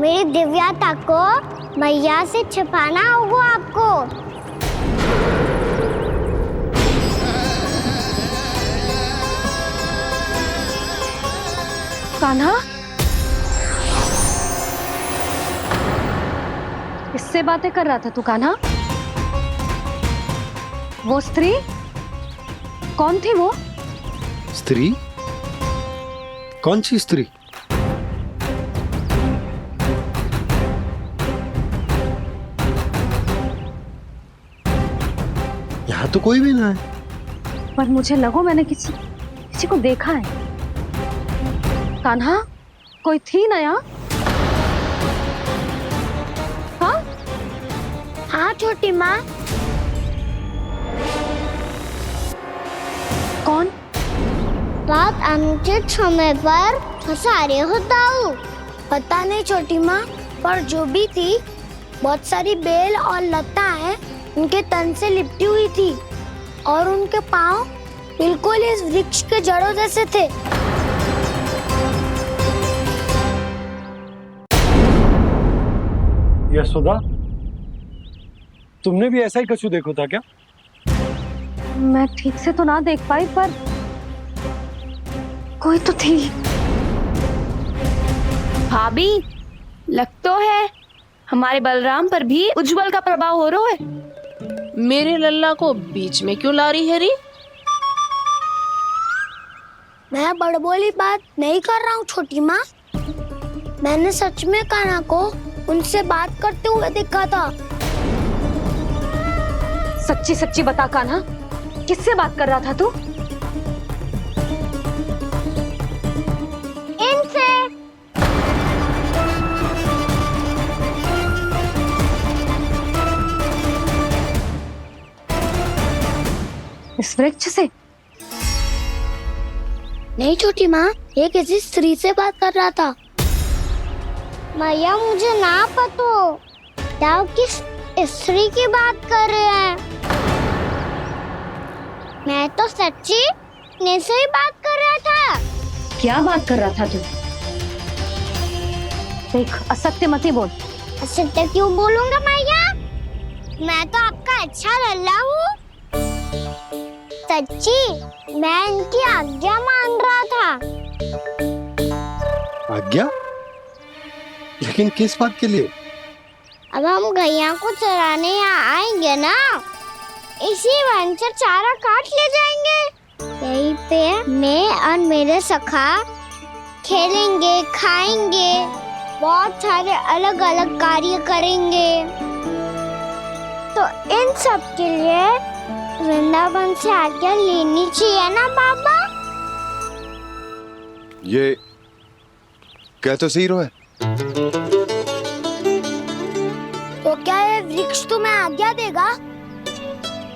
मेरी दिव्यता को मैया से छिपाना होगा आपको। कान्हा, किससे बातें कर रहा था तू कान्हा? वो स्त्री कौन थी? वो स्त्री? कौन सी स्त्री? यहाँ तो कोई भी ना है। पर मुझे लगो मैंने किसी को देखा है। कान्हा, कोई थी ना यहाँ? हाँ हाँ छोटी माँ। कौन? रात अनुचित समय पर फंसारे हो दाऊ। पता नहीं छोटी माँ, पर जो भी थी बहुत सारी बेल और लताएं उनके तन से लिपटी हुई थी और उनके पांव बिल्कुल इस वृक्ष के जड़ों जैसे थे। यशोदा, तुमने भी ऐसा ही कछु देखो था क्या? मैं ठीक से तो ना देख पाई, पर कोई तो थी। भाभी, लग तो है हमारे बलराम पर भी उज्जवल का प्रभाव हो रहा है। मेरे लल्ला को बीच में क्यों ला रही है री? मैं बड़बोली बात नहीं कर रहा हूँ छोटी माँ। मैंने सच में कान्हा को उनसे बात करते हुए देखा था। सच्ची सच्ची बता कान्हा, किससे बात कर रहा था तू? इनसे। इस वृक्ष से? नहीं छोटी माँ, ये किसी स्त्री से बात कर रहा था। मैया मुझे ना पतो दाऊ किस स्त्री की बात कर रहे हैं। मैं तो सच्ची ने से ही बात कर रहा था। क्या बात कर रहा था तू? देख, असत्य मत ही बोल। असत्य क्यों बोलूंगा मैया? मैं तो आपका अच्छा लल्ला हूँ। सच्ची मैं इनकी आज्ञा मान रहा था। आज्ञा? लेकिन किस बात के लिए? अब हम गैया को चराने यहाँ आएंगे ना, इसी वन से चारा काट ले जाएंगे। यहीं पे मैं और मेरे सखा खेलेंगे, खाएंगे, बहुत सारे अलग अलग कार्य करेंगे। तो इन सब के लिए वृंदावन से आज्ञा लेनी चाहिए ना बाबा? ये कह तो सही रहा है। तो क्या ये वृक्ष तुम्हें आज्ञा देगा?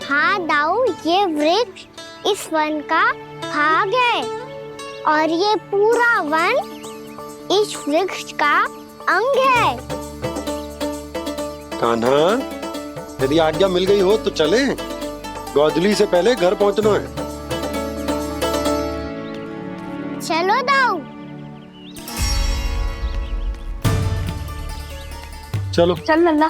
हाँ दाऊ, ये वृक्ष इस वन का भाग है और ये पूरा वन इस वृक्ष का अंग है। कान्हा, यदि आज्ञा मिल गई हो तो चले। गोधूली से पहले घर पहुंचना है। चलो दाऊ। चलो चल लल्ला।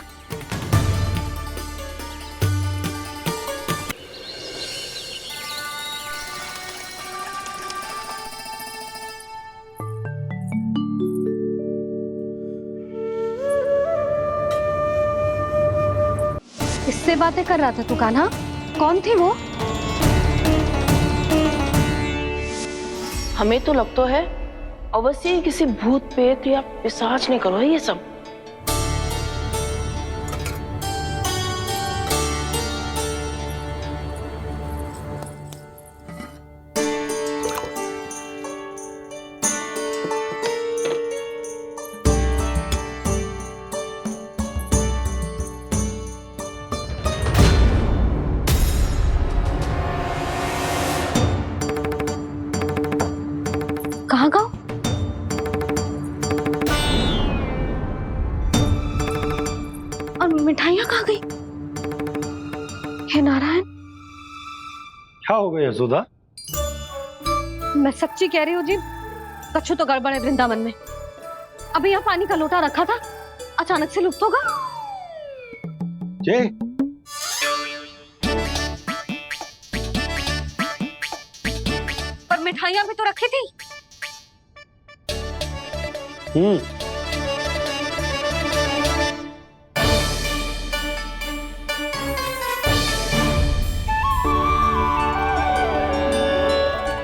किससे बातें कर रहा था तू कान्हा? कौन थे वो? हमें तो लगता है अवश्य ही किसी भूत प्रेत या पिशाच ने करो है ये सब। कहाँ गाँव? और मिठाइयाँ कहाँ गई? हे नारायण! क्या हो गया यशोदा? मैं सच्ची कह रही हूँ जी, कछु तो गड़बड़ है वृंदावन में। अभी यहाँ पानी का लोटा रखा था, अचानक से लुप्त होगा। जय, पर मिठाइयाँ भी तो रखी थी।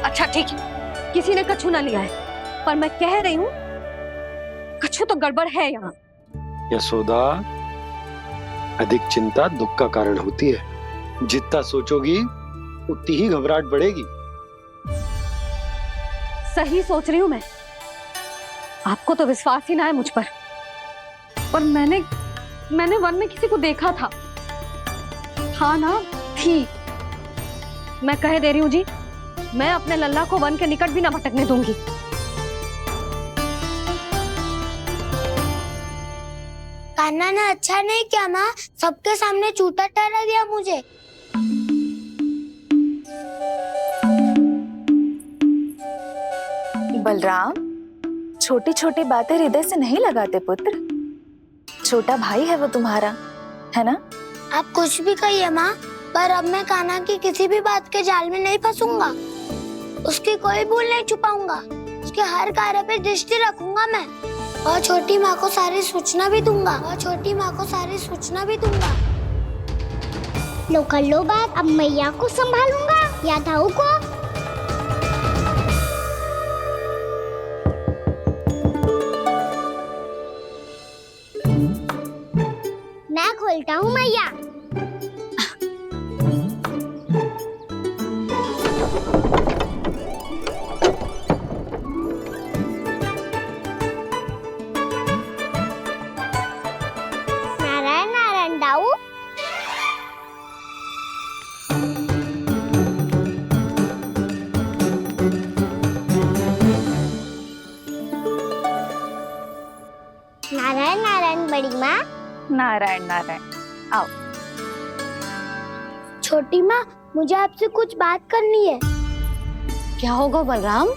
अच्छा ठीक है, किसी ने कछु ना लिया है, पर मैं कह रही हूँ कछु तो गड़बड़ है यहाँ। यशोदा, अधिक चिंता दुख का कारण होती है। जितना सोचोगी उतनी ही घबराहट बढ़ेगी। सही सोच रही हूँ मैं। आपको तो विश्वास ही ना है मुझ पर मैंने वन में किसी को देखा था। हाँ ना, थी। मैं कह दे रही हूँ जी, मैं अपने लल्ला को वन के निकट भी ना भटकने दूंगी। कान्हा ने अच्छा नहीं किया माँ, सबके सामने झूठा ठहरा दिया मुझे। बलराम, छोटी छोटी बातें हृदय से नहीं लगाते पुत्र। छोटा भाई है वो तुम्हारा, है ना? आप कुछ भी कहिए माँ, पर अब मैं कान्हा की किसी भी बात के जाल में नहीं फंसूंगा। उसकी कोई भूल नहीं छुपाऊंगा। उसके हर कार्य पे दृष्टि रखूंगा मैं, और छोटी माँ को सारी सूचना भी दूंगा। लो कर लो बात, अब मैया को संभालूंगा या दाऊ को। मैं खोलता हूँ मैया। नारायण नारायण दाऊ। नारायण नारायण बड़ी माँ। नारायण नारायण, आओ। छोटी माँ, मुझे आपसे कुछ बात करनी है। क्या होगा बलराम?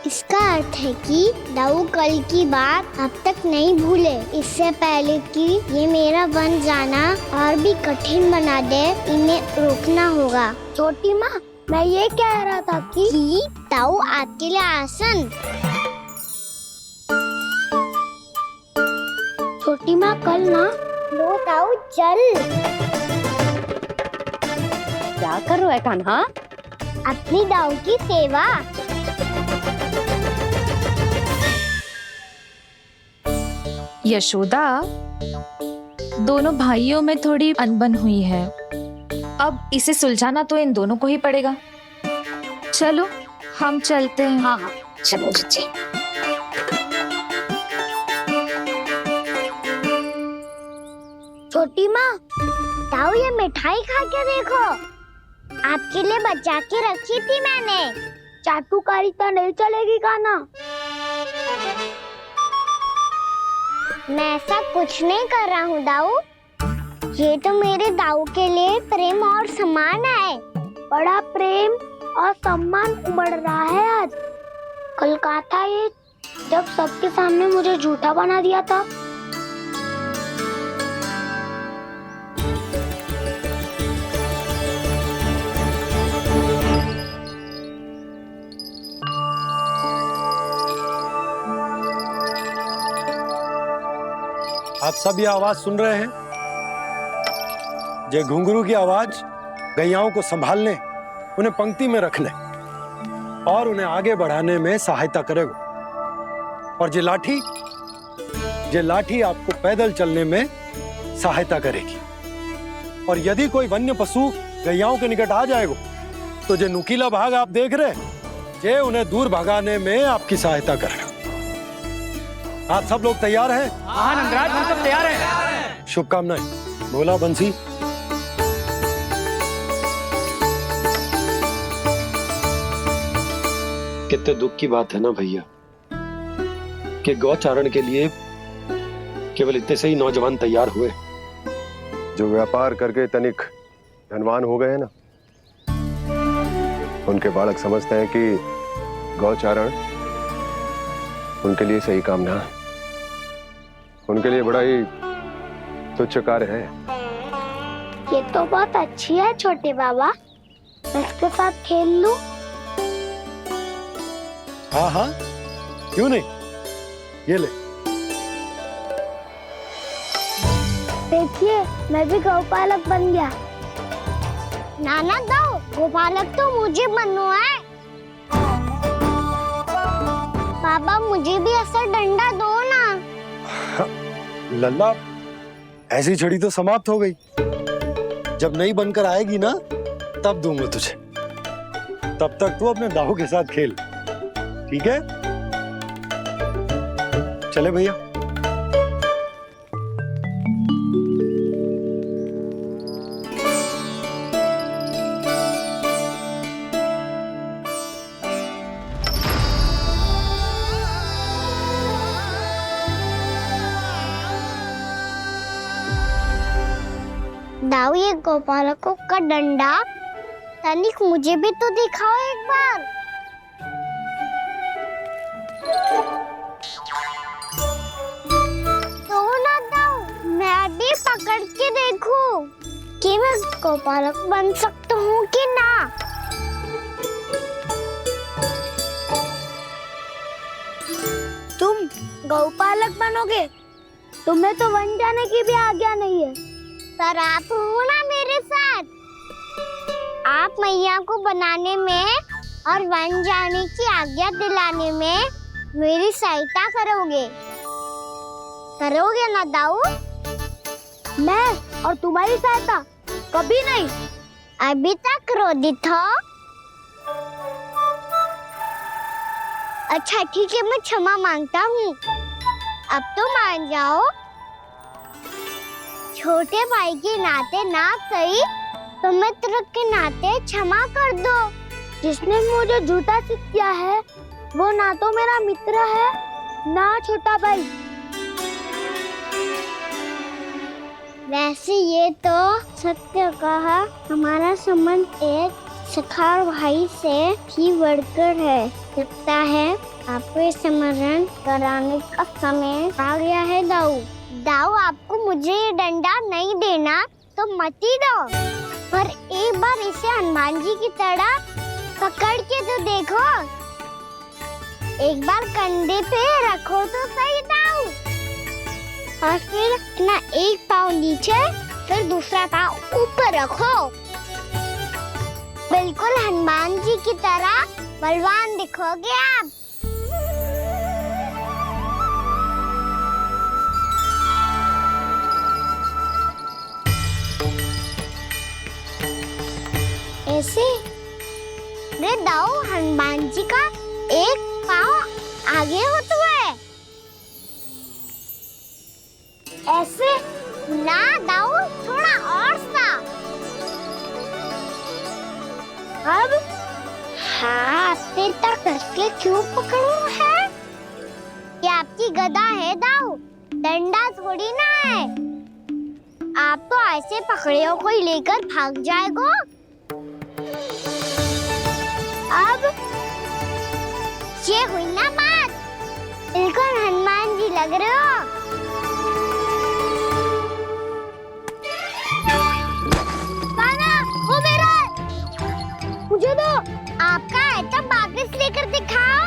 इसका अर्थ है कि दाऊ कल की बात अब तक नहीं भूले। इससे पहले कि ये मेरा वन जाना और भी कठिन बना दे, इन्हें रोकना होगा। छोटी माँ, मैं ये कह रहा था कि दाऊ आपके लिए आसन। छोटी माँ, कल ना लो दाऊ चल। क्या कर रहा है कान्हा? अपनी दाऊ की सेवा। यशोदा, दोनों भाइयों में थोड़ी अनबन हुई है। अब इसे सुलझाना तो इन दोनों को ही पड़ेगा। चलो हम चलते हैं। हाँ हाँ, चलो जी। छोटी माँ, दाऊ ये मिठाई खा के देखो। आपके लिए बचा के रखी थी मैंने। चाटुकारिता नहीं चलेगी कान्हा। मैं ऐसा कुछ नहीं कर रहा हूँ दाऊ। ये तो मेरे दाऊ के लिए प्रेम और सम्मान है। बड़ा प्रेम और सम्मान उमड़ रहा है आज। कल कहा था ये, जब सबके सामने मुझे झूठा बना दिया था। आप सब ये आवाज सुन रहे हैं? ये घुंघरू की आवाज गैयाओं को संभालने, उन्हें पंक्ति में रखने और उन्हें आगे बढ़ाने में सहायता करेगा। और ये लाठी आपको पैदल चलने में सहायता करेगी। और यदि कोई वन्य पशु गैयाओं के निकट आ जाएगा तो जो नुकीला भाग आप देख रहे हैं, ये उन्हें दूर भगाने में आपकी सहायता करेगा। आप सब लोग तैयार हैं? हाँ नंदराज, हम सब तैयार हैं। शुभकामनाएं। बोला बंसी। कितने दुख की बात है ना भैया कि गौचारण के लिए केवल इतने से ही नौजवान तैयार हुए। जो व्यापार करके तनिक धनवान हो गए हैं ना, उनके बालक समझते हैं कि गौचारण उनके लिए सही काम ना है। उनके लिए बड़ा ही तुच्छ कार्य है। ये तो बहुत अच्छी है छोटे बाबा, मैं इसके साथ खेल लूं? हाँ हाँ, क्यों नहीं। ये ले। देखिए, मैं भी गौपालक बन गया। नाना दाऊ, गौपालक तो मुझे बनना है। बाबा मुझे भी ऐसा डंडा दो ना। लल्ला, ऐसी छड़ी तो समाप्त हो गई। जब नई बनकर आएगी ना तब दूंगा तुझे। तब तक तू अपने दाऊ के साथ खेल, ठीक है? चले भैया। दाऊ, ये गोपालकों का डंडा तनिक मुझे भी तो दिखाओ एक बार। तो ना दाऊ, मैं भी पकड़ के देखूं कि मैं गोपालक बन सकता हूँ कि ना। तुम गौपालक बनोगे? तुम्हें तो वन जाने की भी आज्ञा नहीं है। पर आप हो ना मेरे साथ। आप मैया को बनाने में और वन जाने की आज्ञा दिलाने में मेरी सहायता करोगे ना दाऊ? मैं और तुम्हारी सहायता कभी नहीं। अभी तक क्रोधित हो? अच्छा ठीक है, मैं क्षमा मांगता हूँ। अब तो मान जाओ। छोटे भाई के नाते ना सही तो मित्र के नाते क्षमा कर दो। जिसने मुझे झूठा सिखाया है वो ना तो मेरा मित्र है ना छोटा भाई। वैसे ये तो सत्य कहा, हमारा संबंध एक सखार भाई से भी बढ़कर है। लगता है आपको स्मरण कराने का समय आ गया है दाऊ। दाऊ, आपको मुझे ये डंडा नहीं देना तो मत ही दो, पर एक बार इसे हनुमान जी की तरह पकड़ के तो देखो। एक बार कंधे पे रखो तो सही दाऊ, और फिर अपना एक पाँव नीचे फिर दूसरा पाँव ऊपर रखो। बिल्कुल हनुमान जी की तरह बलवान दिखोगे आप। ऐसे रे दाऊ, हनुमान जी का एक पाँव आगे होता है। ऐसे ना दाऊ, थोड़ा और सा। अब हाथ पे तक कसके क्यों पकड़ो है? ये आपकी गदा है दाऊ, डंडा थोड़ी ना है। आप तो ऐसे पकड़ियों को ही लेकर भाग जाएगो। अब ये हुई ना बात, बिल्कुल हनुमान जी लग रहे हो। कान्हा, वो मेरा, मुझे दो। आपका है तो वापस लेकर दिखाओ।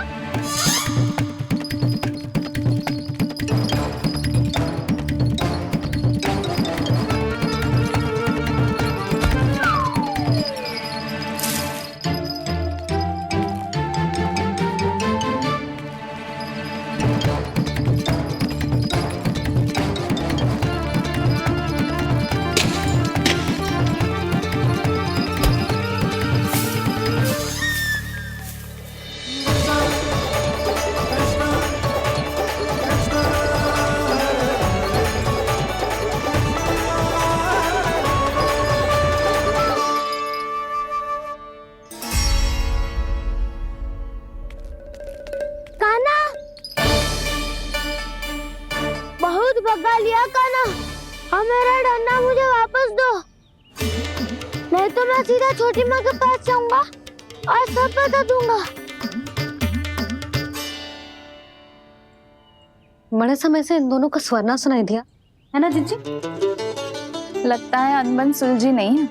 भगा लिया कान्हा, अब मेरा डंडा मुझे वापस दो, नहीं तो मैं सीधा छोटी माँ के पास जाऊंगा और सब बता दूंगा। बड़े समय से इन दोनों का स्वर ना सुनाई दिया है ना जीजी? लगता है अनबन सुलझी नहीं है।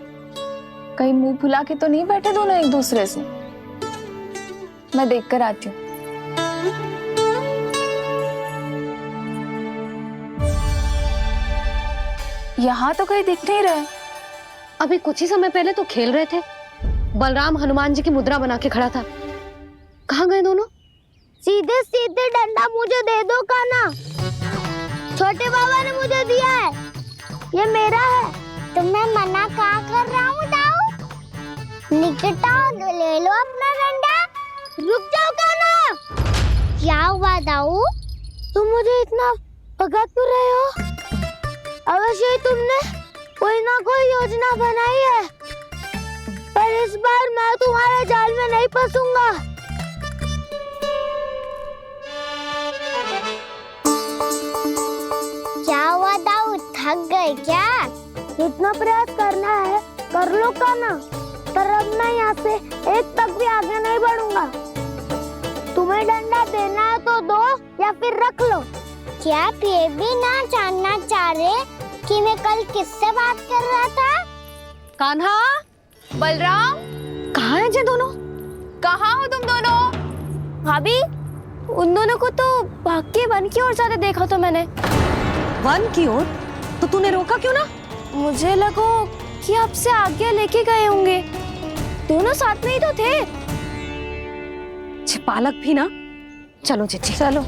कहीं मुंह फुला के तो नहीं बैठे दोनों एक दूसरे से। मैं देख कर आती हूँ। यहाँ तो कहीं दिख नहीं रहा। अभी कुछ ही समय पहले तो खेल रहे थे। बलराम हनुमान जी की मुद्रा बना के खड़ा था। कहाँ गए दोनों? सीधे सीधे डंडा मुझे दे दो कान्हा, छोटे बाबा ने मुझे दिया है। ये मेरा है। तो मैं मना कहाँ कर रहा हूँ दाऊ? निकिता ले लो अपना डंडा। रुक जाओ कान्हा। क्या हुआ दाऊ? तुम मुझे इतना भगा क्यों रहे हो? अवश्य ही तुमने कोई ना कोई योजना बनाई है, पर इस बार मैं तुम्हारे जाल में नहीं फंसूंगा। क्या हुआ दाऊ, थक गए क्या? इतना प्रयास करना है कर लो कान्हा, पर अब मैं यहाँ से एक तक भी आगे नहीं बढ़ूंगा। तुम्हें डंडा देना है तो दो या फिर रख लो। क्या आप ये भी ना जानना चाह रहे कि मैं कल किससे बात कर रहा था? कान्हा, बलराम, कहाँ हैं ये दोनों? कहाँ हो तुम दोनों? भाभी, उन दोनों को तो भाग के वन की ओर जाते देखा तो मैंने। वन की ओर? तो तूने रोका क्यों ना? मुझे लगा कि आपसे आगे लेके गए होंगे। दोनों साथ में ही तो थे। पालक भी ना। चलो चिट्ठी, चलो।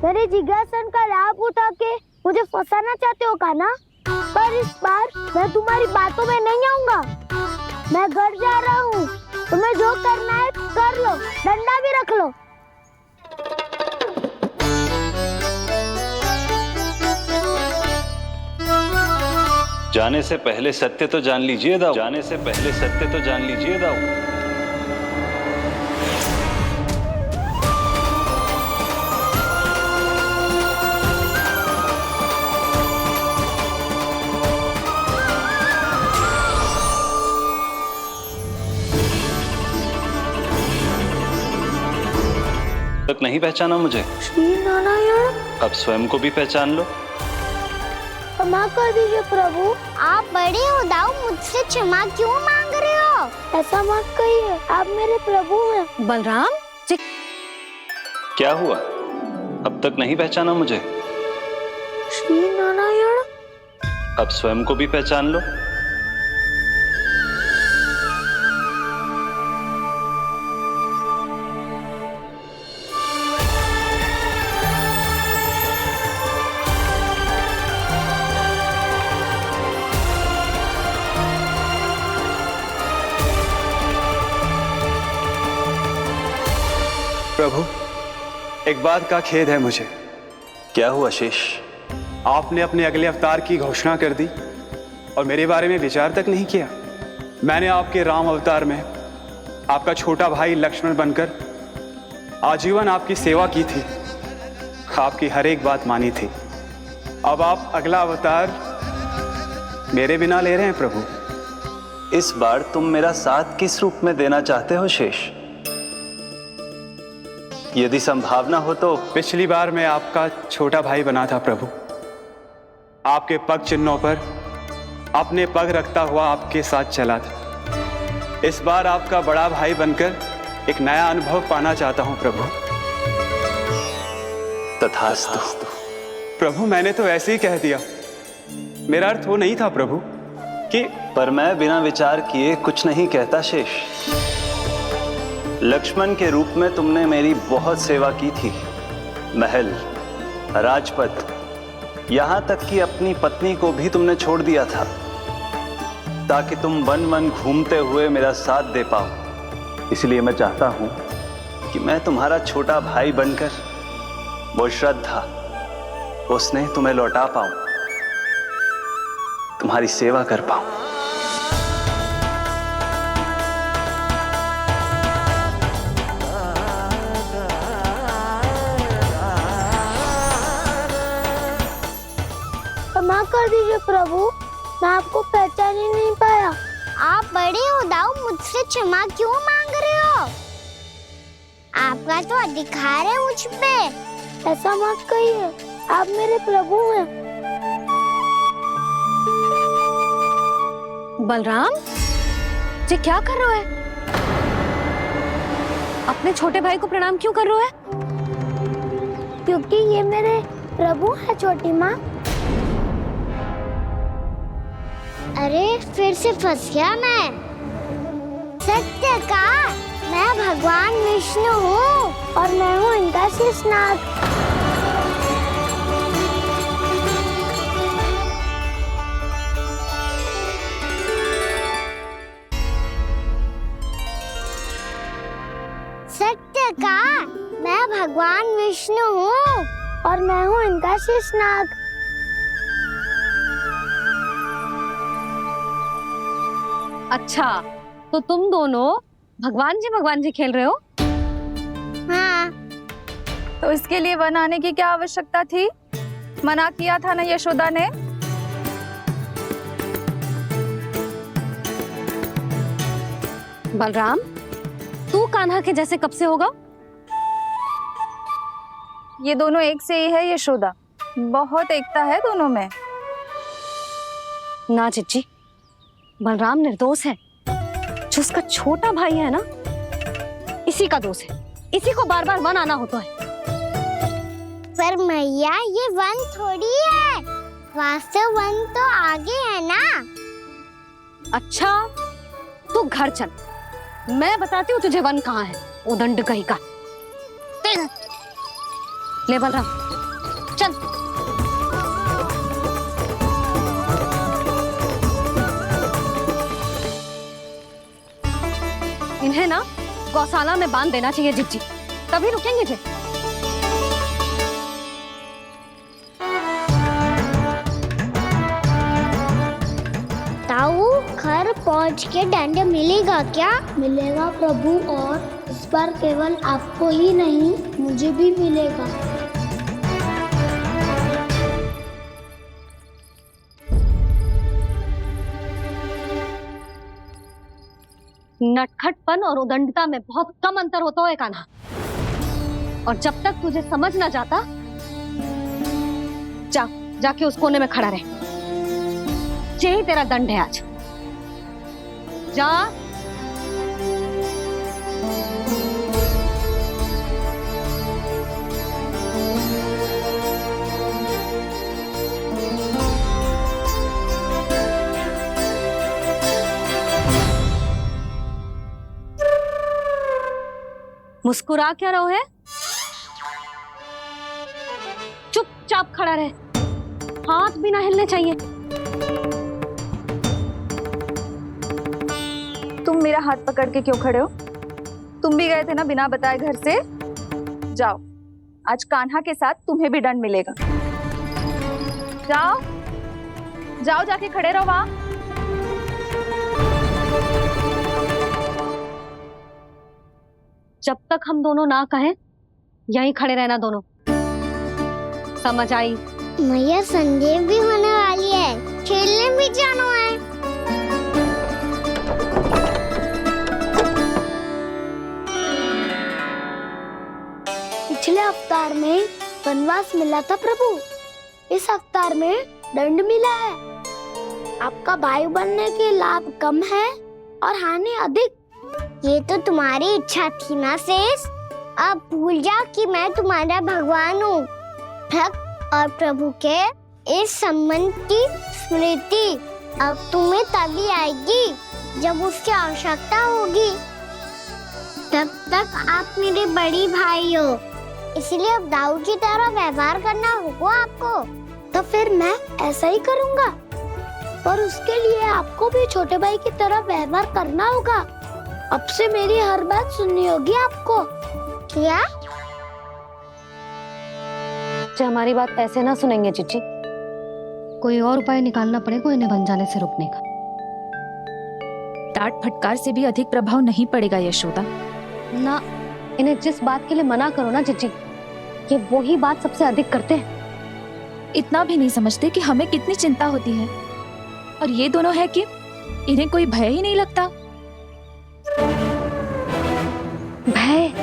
मेरे जिज्ञासन का लाभ उठा के मुझे फंसाना चाहते हो कान्हा? पर इस बार मैं तुम्हारी बातों में नहीं आऊंगा। मैं घर जा रहा हूँ। तुम्हें जो करना है कर लो, डंडा भी रख लो। जाने से पहले सत्य तो जान लीजिए दाऊ। जाने से पहले सत्य तो जान लीजिए दाऊ। तक नहीं पहचाना मुझे? श्री नारायण। अब स्वयं को भी पहचान लो। क्षमा कर दीजिए प्रभु। आप बड़े हो दाऊ, मुझसे क्षमा क्यों मांग रहे हो? ऐसा मत कहिए, आप मेरे प्रभु हैं। बलराम, क्या हुआ? अब तक नहीं पहचाना मुझे? श्री नारायण। अब स्वयं को भी पहचान लो। प्रभु, एक बात का खेद है मुझे। क्या हुआ शेष? आपने अपने अगले अवतार की घोषणा कर दी और मेरे बारे में विचार तक नहीं किया। मैंने आपके राम अवतार में आपका छोटा भाई लक्ष्मण बनकर आजीवन आपकी सेवा की थी, आपकी हर एक बात मानी थी। अब आप अगला अवतार मेरे बिना ले रहे हैं प्रभु। इस बार तुम मेरा साथ किस रूप में देना चाहते हो शेष? यदि संभावना हो तो। पिछली बार मैं आपका छोटा भाई बना था प्रभु। आपके पग चिन्हों पर अपने पग रखता हुआ आपके साथ चला था। इस बार आपका बड़ा भाई बनकर एक नया अनुभव पाना चाहता हूं प्रभु। तथास्तु। प्रभु, मैंने तो ऐसे ही कह दिया, मेरा अर्थ वो नहीं था प्रभु कि। पर मैं बिना विचार किए कुछ नहीं कहता शेष। लक्ष्मण के रूप में तुमने मेरी बहुत सेवा की थी। महल, राजपथ, यहां तक कि अपनी पत्नी को भी तुमने छोड़ दिया था ताकि तुम वन वन घूमते हुए मेरा साथ दे पाओ। इसलिए मैं चाहता हूं कि मैं तुम्हारा छोटा भाई बनकर वो श्रद्धा, वो स्नेह तुम्हें लौटा पाऊं, तुम्हारी सेवा कर पाऊं। क्षमा कर दीजिए प्रभु, मैं आपको पहचान ही नहीं पाया। आप बड़े हो दाऊ, मुझसे क्षमा क्यों मांग रहे हो? आपका तो अधिकार है मुझ पे। ऐसा मत कहिए, आप मेरे प्रभु हैं। बलराम, ये क्या कर रहे हो? अपने छोटे भाई को प्रणाम क्यों कर रहे हो? क्योंकि ये मेरे प्रभु है छोटी माँ। अरे फिर से फंस गया मैं। सत्य का, मैं भगवान विष्णु हूँ और मैं हूँ इनका शेषनाग। और मैं हूँ इनका शेषनाग। अच्छा, तो तुम दोनों भगवान जी खेल रहे हो? हाँ। तो इसके लिए वन आने की क्या आवश्यकता थी? मना किया था ना यशोदा ने। बलराम, तू कान्हा के जैसे कब से होगा? ये दोनों एक से ही है यशोदा, बहुत एकता है दोनों में। ना चिच्ची, बलराम निर्दोष है। जो उसका छोटा भाई है ना, इसी का दोष है। इसी को बार बार वन आना होता है। पर मैया, ये वन थोड़ी है, वास्तव वन तो आगे है ना। अच्छा, तू घर चल, मैं बताती हूँ तुझे वन कहाँ है। उदंड कहीं का। ले बलराम, चल। इन्हें ना गौशाला में बांध देना चाहिए जिज्जी, तभी रुकेंगे जे। ताऊ, घर पहुंच के दंड मिलेगा क्या? मिलेगा प्रभु, और इस बार केवल आपको ही नहीं, मुझे भी मिलेगा। नटखटपन और उदंडता में बहुत कम अंतर होता है कान्हा, और जब तक तुझे समझ ना जाता, जाके उस कोने में खड़ा रहे। यही तेरा दंड है आज। जा। मुस्कुरा क्या रहो है? चुपचाप खड़ा रहे, हाथ भी ना हिलने चाहिए। तुम मेरा हाथ पकड़ के क्यों खड़े हो? तुम भी गए थे ना बिना बताए घर से। जाओ, आज कान्हा के साथ तुम्हें भी दंड मिलेगा। जाओ जाओ, जाके खड़े रहो वहां। जब तक हम दोनों ना कहें, यहीं खड़े रहना दोनों। समझ आई? मैया, संडे भी होने वाली है, खेलने भी जाना है। पिछले अवतार में वनवास मिला था प्रभु, इस अवतार में दंड मिला है। आपका भाई बनने के लाभ कम है और हानि अधिक। ये तो तुम्हारी इच्छा थी ना शेष। अब भूल जा कि मैं तुम्हारा भगवान हूँ। भक्त और प्रभु के इस संबंध की स्मृति अब तुम्हें तभी आएगी जब उसकी आवश्यकता होगी। तब तक आप मेरे बड़ी भाई हो, इसलिए अब दाऊ की तरह व्यवहार करना होगा आपको। तो फिर मैं ऐसा ही करूँगा, पर उसके लिए आपको भी छोटे भाई की तरह व्यवहार करना होगा। अब से मेरी हर बात सुननी होगी आपको। क्या? जो हमारी बात ऐसे ना सुनेंगे चिच्ची, कोई और उपाय निकालना पड़ेगा इन्हें बन जाने से रुकने का। डांट फटकार से भी अधिक प्रभाव नहीं पड़ेगा यशोदा। ना, इन्हें जिस बात के लिए मना करो ना चिच्ची, ये वही बात सबसे अधिक करते हैं। इतना भी नहीं समझते कि हमें कितनी चिंता होती है, और ये दोनों है कि इन्हें कोई भय ही नहीं लगता। भय?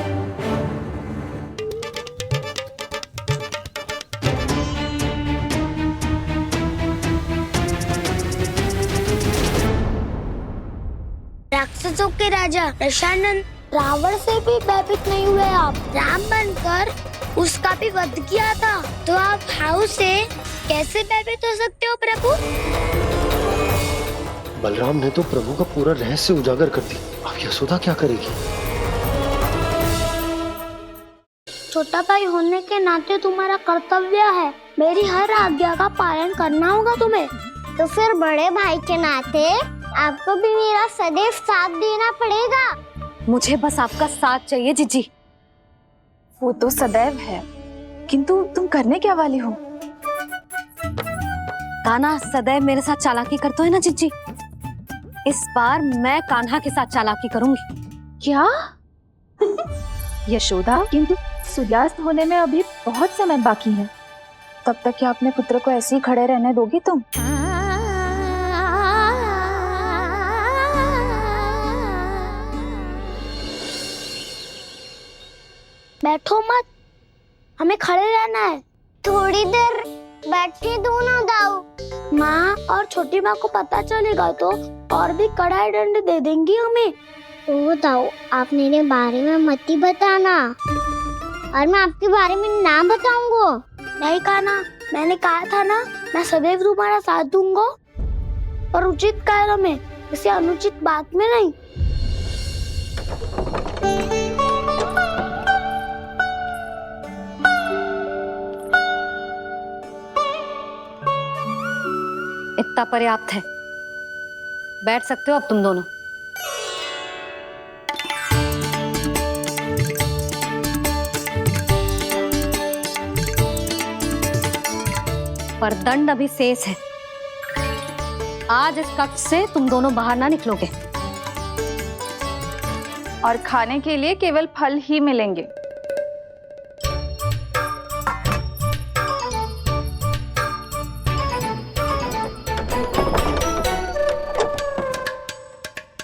राक्षसों के राजा दशानन रावण से भी भयभीत नहीं हुए आप। राम बनकर उसका भी वध किया था, तो आप हाउ से कैसे भयभीत हो सकते हो प्रभु? बलराम ने तो प्रभु का पूरा रहस्य उजागर कर दिया। अब यशोदा क्या करेगी? छोटा भाई होने के नाते तुम्हारा कर्तव्य है, मेरी हर आज्ञा का पालन करना होगा तुम्हें। तो फिर बड़े भाई के नाते आपको भी मेरा सदैव साथ देना पड़ेगा। मुझे बस आपका साथ चाहिए जिज्जी। वो तो सदैव है, किंतु तुम करने क्या वाली हो? कान्हा सदैव मेरे साथ चालाकी करता है ना जीजी, इस बार मैं कान्हा के साथ चालाकी करूंगी। क्या? यशोदा, किंतु सूर्यास्त होने में अभी बहुत समय बाकी है, तब तक क्या अपने पुत्र को ऐसे ही खड़े रहने दोगी तुम? बैठो मत, हमें खड़े रहना है। थोड़ी देर बैठे दो ना दाऊ। माँ और छोटी माँ को पता चलेगा तो और भी कड़ा दंड दे देंगी हमें। ओ दाऊ, आप मेरे बारे में मत ही बताना, और मैं आपके बारे में ना बताऊंगा। नहीं कान्हा, मैंने कहा था ना, मैं सदैव तुम्हारा साथ दूंगा, और उचित कार्य में, इसे अनुचित बात में नहीं। इतना पर्याप्त है, बैठ सकते हो अब तुम दोनों। पर दंड अभी शेष है। आज इस कक्ष से तुम दोनों बाहर ना निकलोगे, और खाने के लिए केवल फल ही मिलेंगे।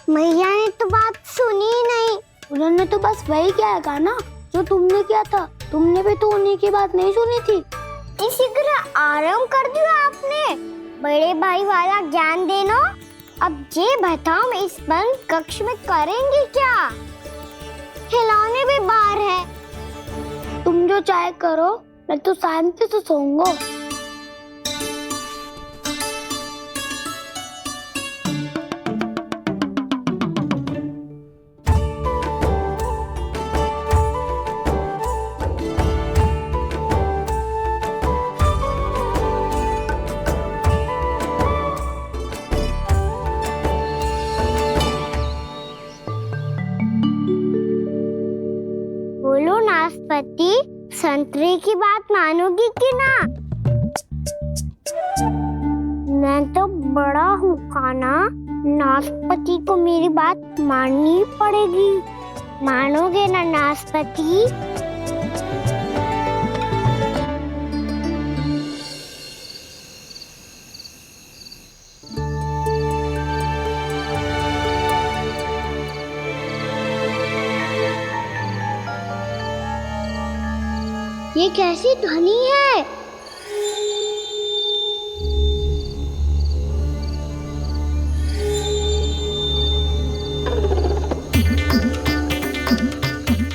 मैया ने तो बात सुनी ही नहीं। उन्होंने तो बस वही किया ना जो तुमने किया था। तुमने भी तो उन्हीं की बात नहीं सुनी थी। इसी तरह आराम कर दिया आपने। बड़े भाई वाला ज्ञान देना। अब ये बताओ, इस बंद कक्ष में करेंगे क्या? खिलौने भी बाहर है। तुम जो चाहे करो, मैं तो शांति से सोऊंगा। बोलो नाशपाती, संतरे की बात मानोगी कि ना? मैं तो बड़ा हूँ कान्हा, नाशपाती को मेरी बात माननी पड़ेगी। मानोगे ना नाशपाती? ये कैसी ध्वनि है?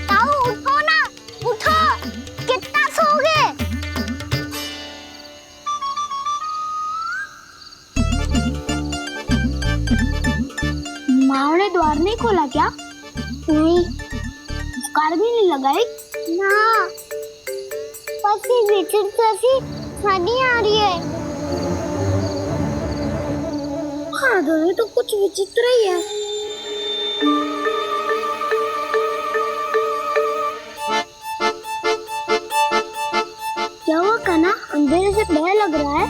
ताऊ उठो ना, उठो। कितना सोओगे? माँ ने द्वार नहीं खोला क्या? नहीं। कार भी नहीं लगाई? ना। विचित्र ध्वनि आ रही है। हाँ, ध्वनि तो कुछ विचित्र ही है। क्या हुआ कान्हा, अंधेरे से भय लग रहा है?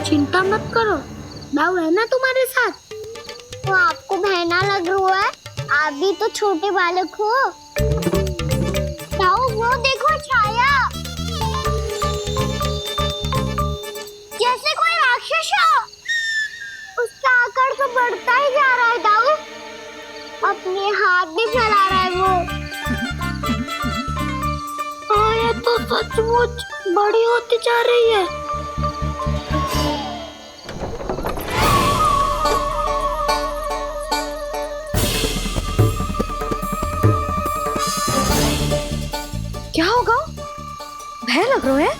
चिंता मत करो, दाऊ है ना तुम्हारे साथ। तो आपको भय ना लग रहा है? आप भी तो छोटे बालक हो। वो देखो छाया, जैसे कोई राक्षस हो। उसका आकार तो बढ़ता ही जा रहा है दाऊ। अपने हाथ भी फैला रहा है वो। हाँ, ये तो सचमुच बड़ी होती जा रही है। क्या होगा? भय लग रहा है?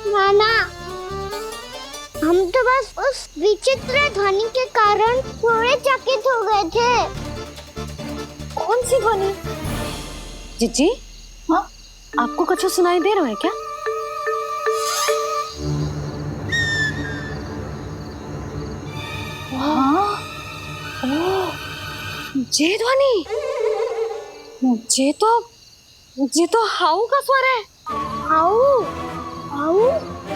नाना, हम तो बस उस विचित्र ध्वनि के कारण थोड़े चकित हो गए थे। कौन सी ध्वनि? जीजी, हाँ, आपको कुछ सुनाई दे रहा है क्या? हाँ, ओह, ये ध्वनि मुझे तो ये तो हाउ का स्वर है। हाउ हाउ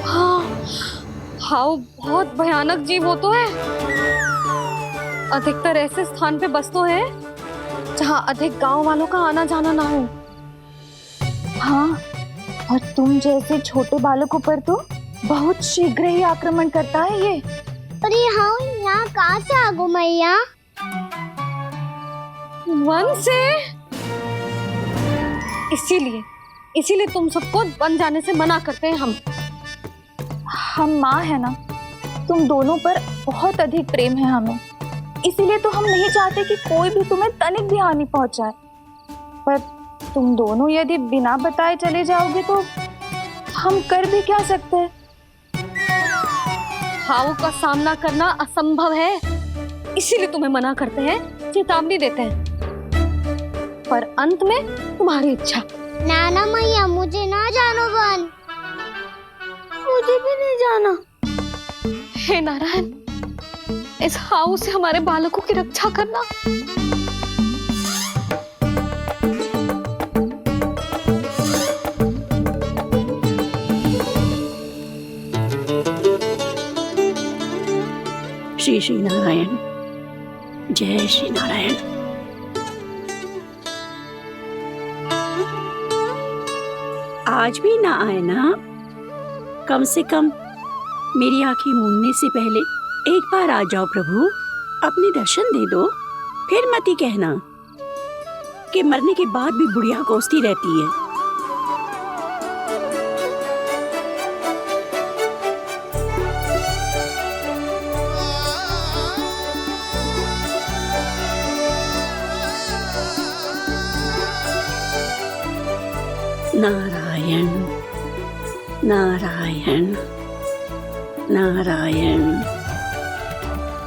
हाँ, हाउ बहुत भयानक जीव हो तो है। अधिकतर ऐसे स्थान पे बस तो है जहाँ अधिक गांव वालों का आना जाना ना हो। हाँ, और तुम जैसे छोटे बालकों पर तो बहुत शीघ्र ही आक्रमण करता है ये। पर ये हाउ यहाँ कहाँ से आ गो मैया? वन से। इसीलिए तुम सबको वन जाने से मना करते हैं हम माँ है ना, तुम दोनों पर बहुत अधिक प्रेम है हमें, इसीलिए तो हम नहीं चाहते कि कोई भी तुम्हें तनिक भी हानि पहुंचाए। पर तुम दोनों यदि बिना बताए चले जाओगे तो हम कर भी क्या सकते हैं? हाउ का सामना करना असंभव है, इसीलिए तुम्हें मना करते हैं, चेतावनी देते हैं। पर अंत में तुम्हारी इच्छा। नाना मैया मुझे ना जानो वन, मुझे भी नहीं जाना। हे नारायण, इस हाउ से हमारे बालकों की रक्षा करना। श्री श्री नारायण, जय श्री नारायण। आज भी ना आए ना? कम से कम मेरी आंखें मूंदने से पहले एक बार आ जाओ प्रभु, अपने दर्शन दे दो। फिर मत ही कहना कि मरने के बाद भी बुढ़िया कोसती रहती है। नारायण नारायण नारायण नारायण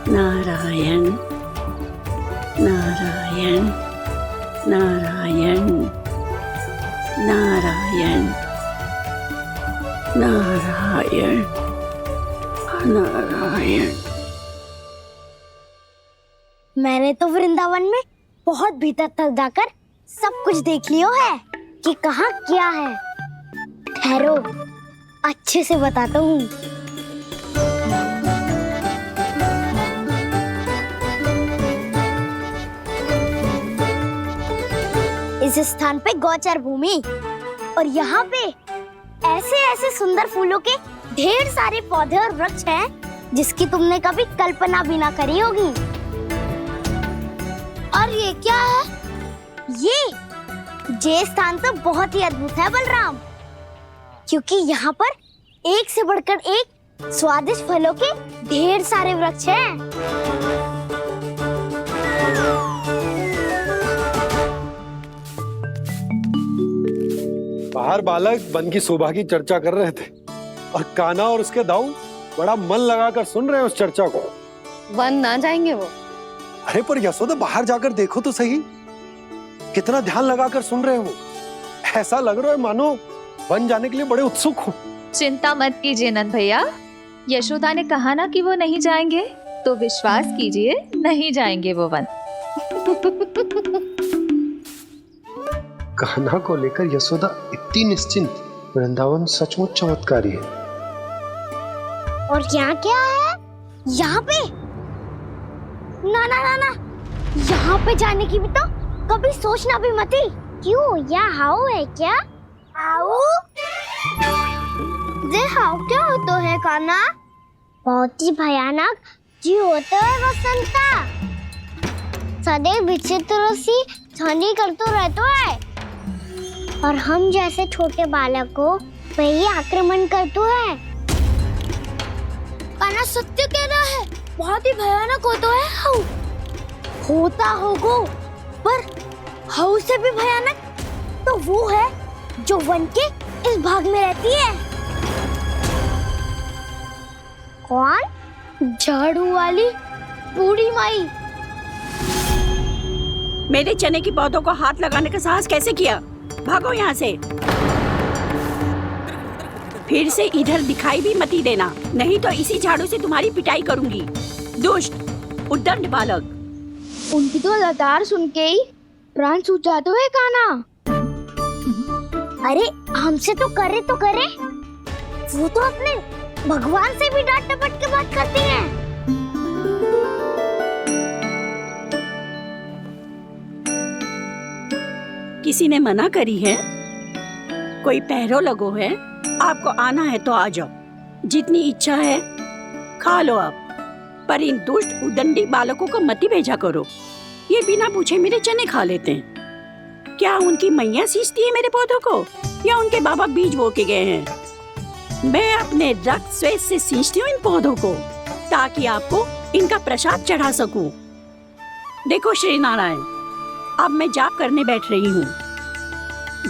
नारायण नारायण नारायण नारायण नारायण। मैंने तो वृंदावन में बहुत भीतर तक जाकर सब कुछ देख लियो है कि कहाँ क्या है। ठहरो, अच्छे से बताता हूँ। इस स्थान पे गोचर भूमि और यहाँ पे ऐसे ऐसे सुंदर फूलों के ढेर सारे पौधे और वृक्ष हैं जिसकी तुमने कभी कल्पना भी ना करी होगी। और ये क्या है? ये स्थान तो बहुत ही अद्भुत है बलराम, क्योंकि यहाँ पर एक से बढ़कर एक स्वादिष्ट फलों के ढेर सारे वृक्ष हैं। बाहर बालक वन की शोभा की चर्चा कर रहे थे और कान्हा और उसके दाऊ बड़ा मन लगाकर सुन रहे हैं उस चर्चा को। वन ना जाएंगे वो। अरे पर यशोदा, बाहर जाकर देखो तो सही, कितना ध्यान लगाकर सुन रहे हो। ऐसा लग रहा है मानो वन जाने के लिए बड़े उत्सुक हो। चिंता मत कीजिए नंद भैया, यशोदा ने कहा ना कि वो नहीं जाएंगे, तो विश्वास कीजिए नहीं जाएंगे वो वन। कान्हा को लेकर यशोदा इतनी निश्चिंत, वृंदावन सचमुच चमत्कारी है। और यहाँ क्या है? यहाँ पे ना ना ना ना, यहाँ पे जाने की भी तो कभी सोचना भी मत ही। क्यों, यह हाउ है क्या? हाउ? ये हाउ क्या होता है कान्हा? बहुत ही भयानक जी होता है वसंता, सदैव विचित्र सी ध्वनि करते रहता है और हम जैसे छोटे बालक को वही आक्रमण करते है। कान्हा सत्य कह रहा है, बहुत ही भयानक होता है हाउ। होता होगा, पर हाउ से भी भयानक तो वो है जो वन के इस भाग में रहती है। कौन? झाड़ू वाली बूढ़ी माई। मेरे चने की पौधों को हाथ लगाने का साहस कैसे किया? भागो यहाँ से। फिर से इधर दिखाई भी मत देना, नहीं तो इसी झाड़ू से तुम्हारी पिटाई करूंगी। दुष्ट उद्दंड बालक। उनकी तो लतार सुन के ही प्राण सूझ जाते हैं कान्हा। अरे हमसे तो करे, वो तो अपने भगवान से भी डांट डपट के बात करती हैं। किसी ने मना करी है? कोई पहरो लगो है? आपको आना है तो आ जाओ, जितनी इच्छा है खा लो आप, पर इन दुष्ट उदंडी बालकों को मत ही भेजा करो। ये बिना पूछे मेरे चने खा लेते हैं। क्या उनकी मैया सींचती है मेरे पौधों को, या उनके बाबा बीज बो के गए हैं? मैं अपने रक्त स्वेद से सींचती हूँ इन पौधों को, ताकि आपको इनका प्रसाद चढ़ा सकूं। देखो श्री नारायण, अब मैं जाप करने बैठ रही हूँ।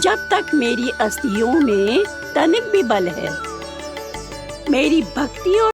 जब तक मेरी अस्थियों में तनिक भी बल है, मेरी भक्ति और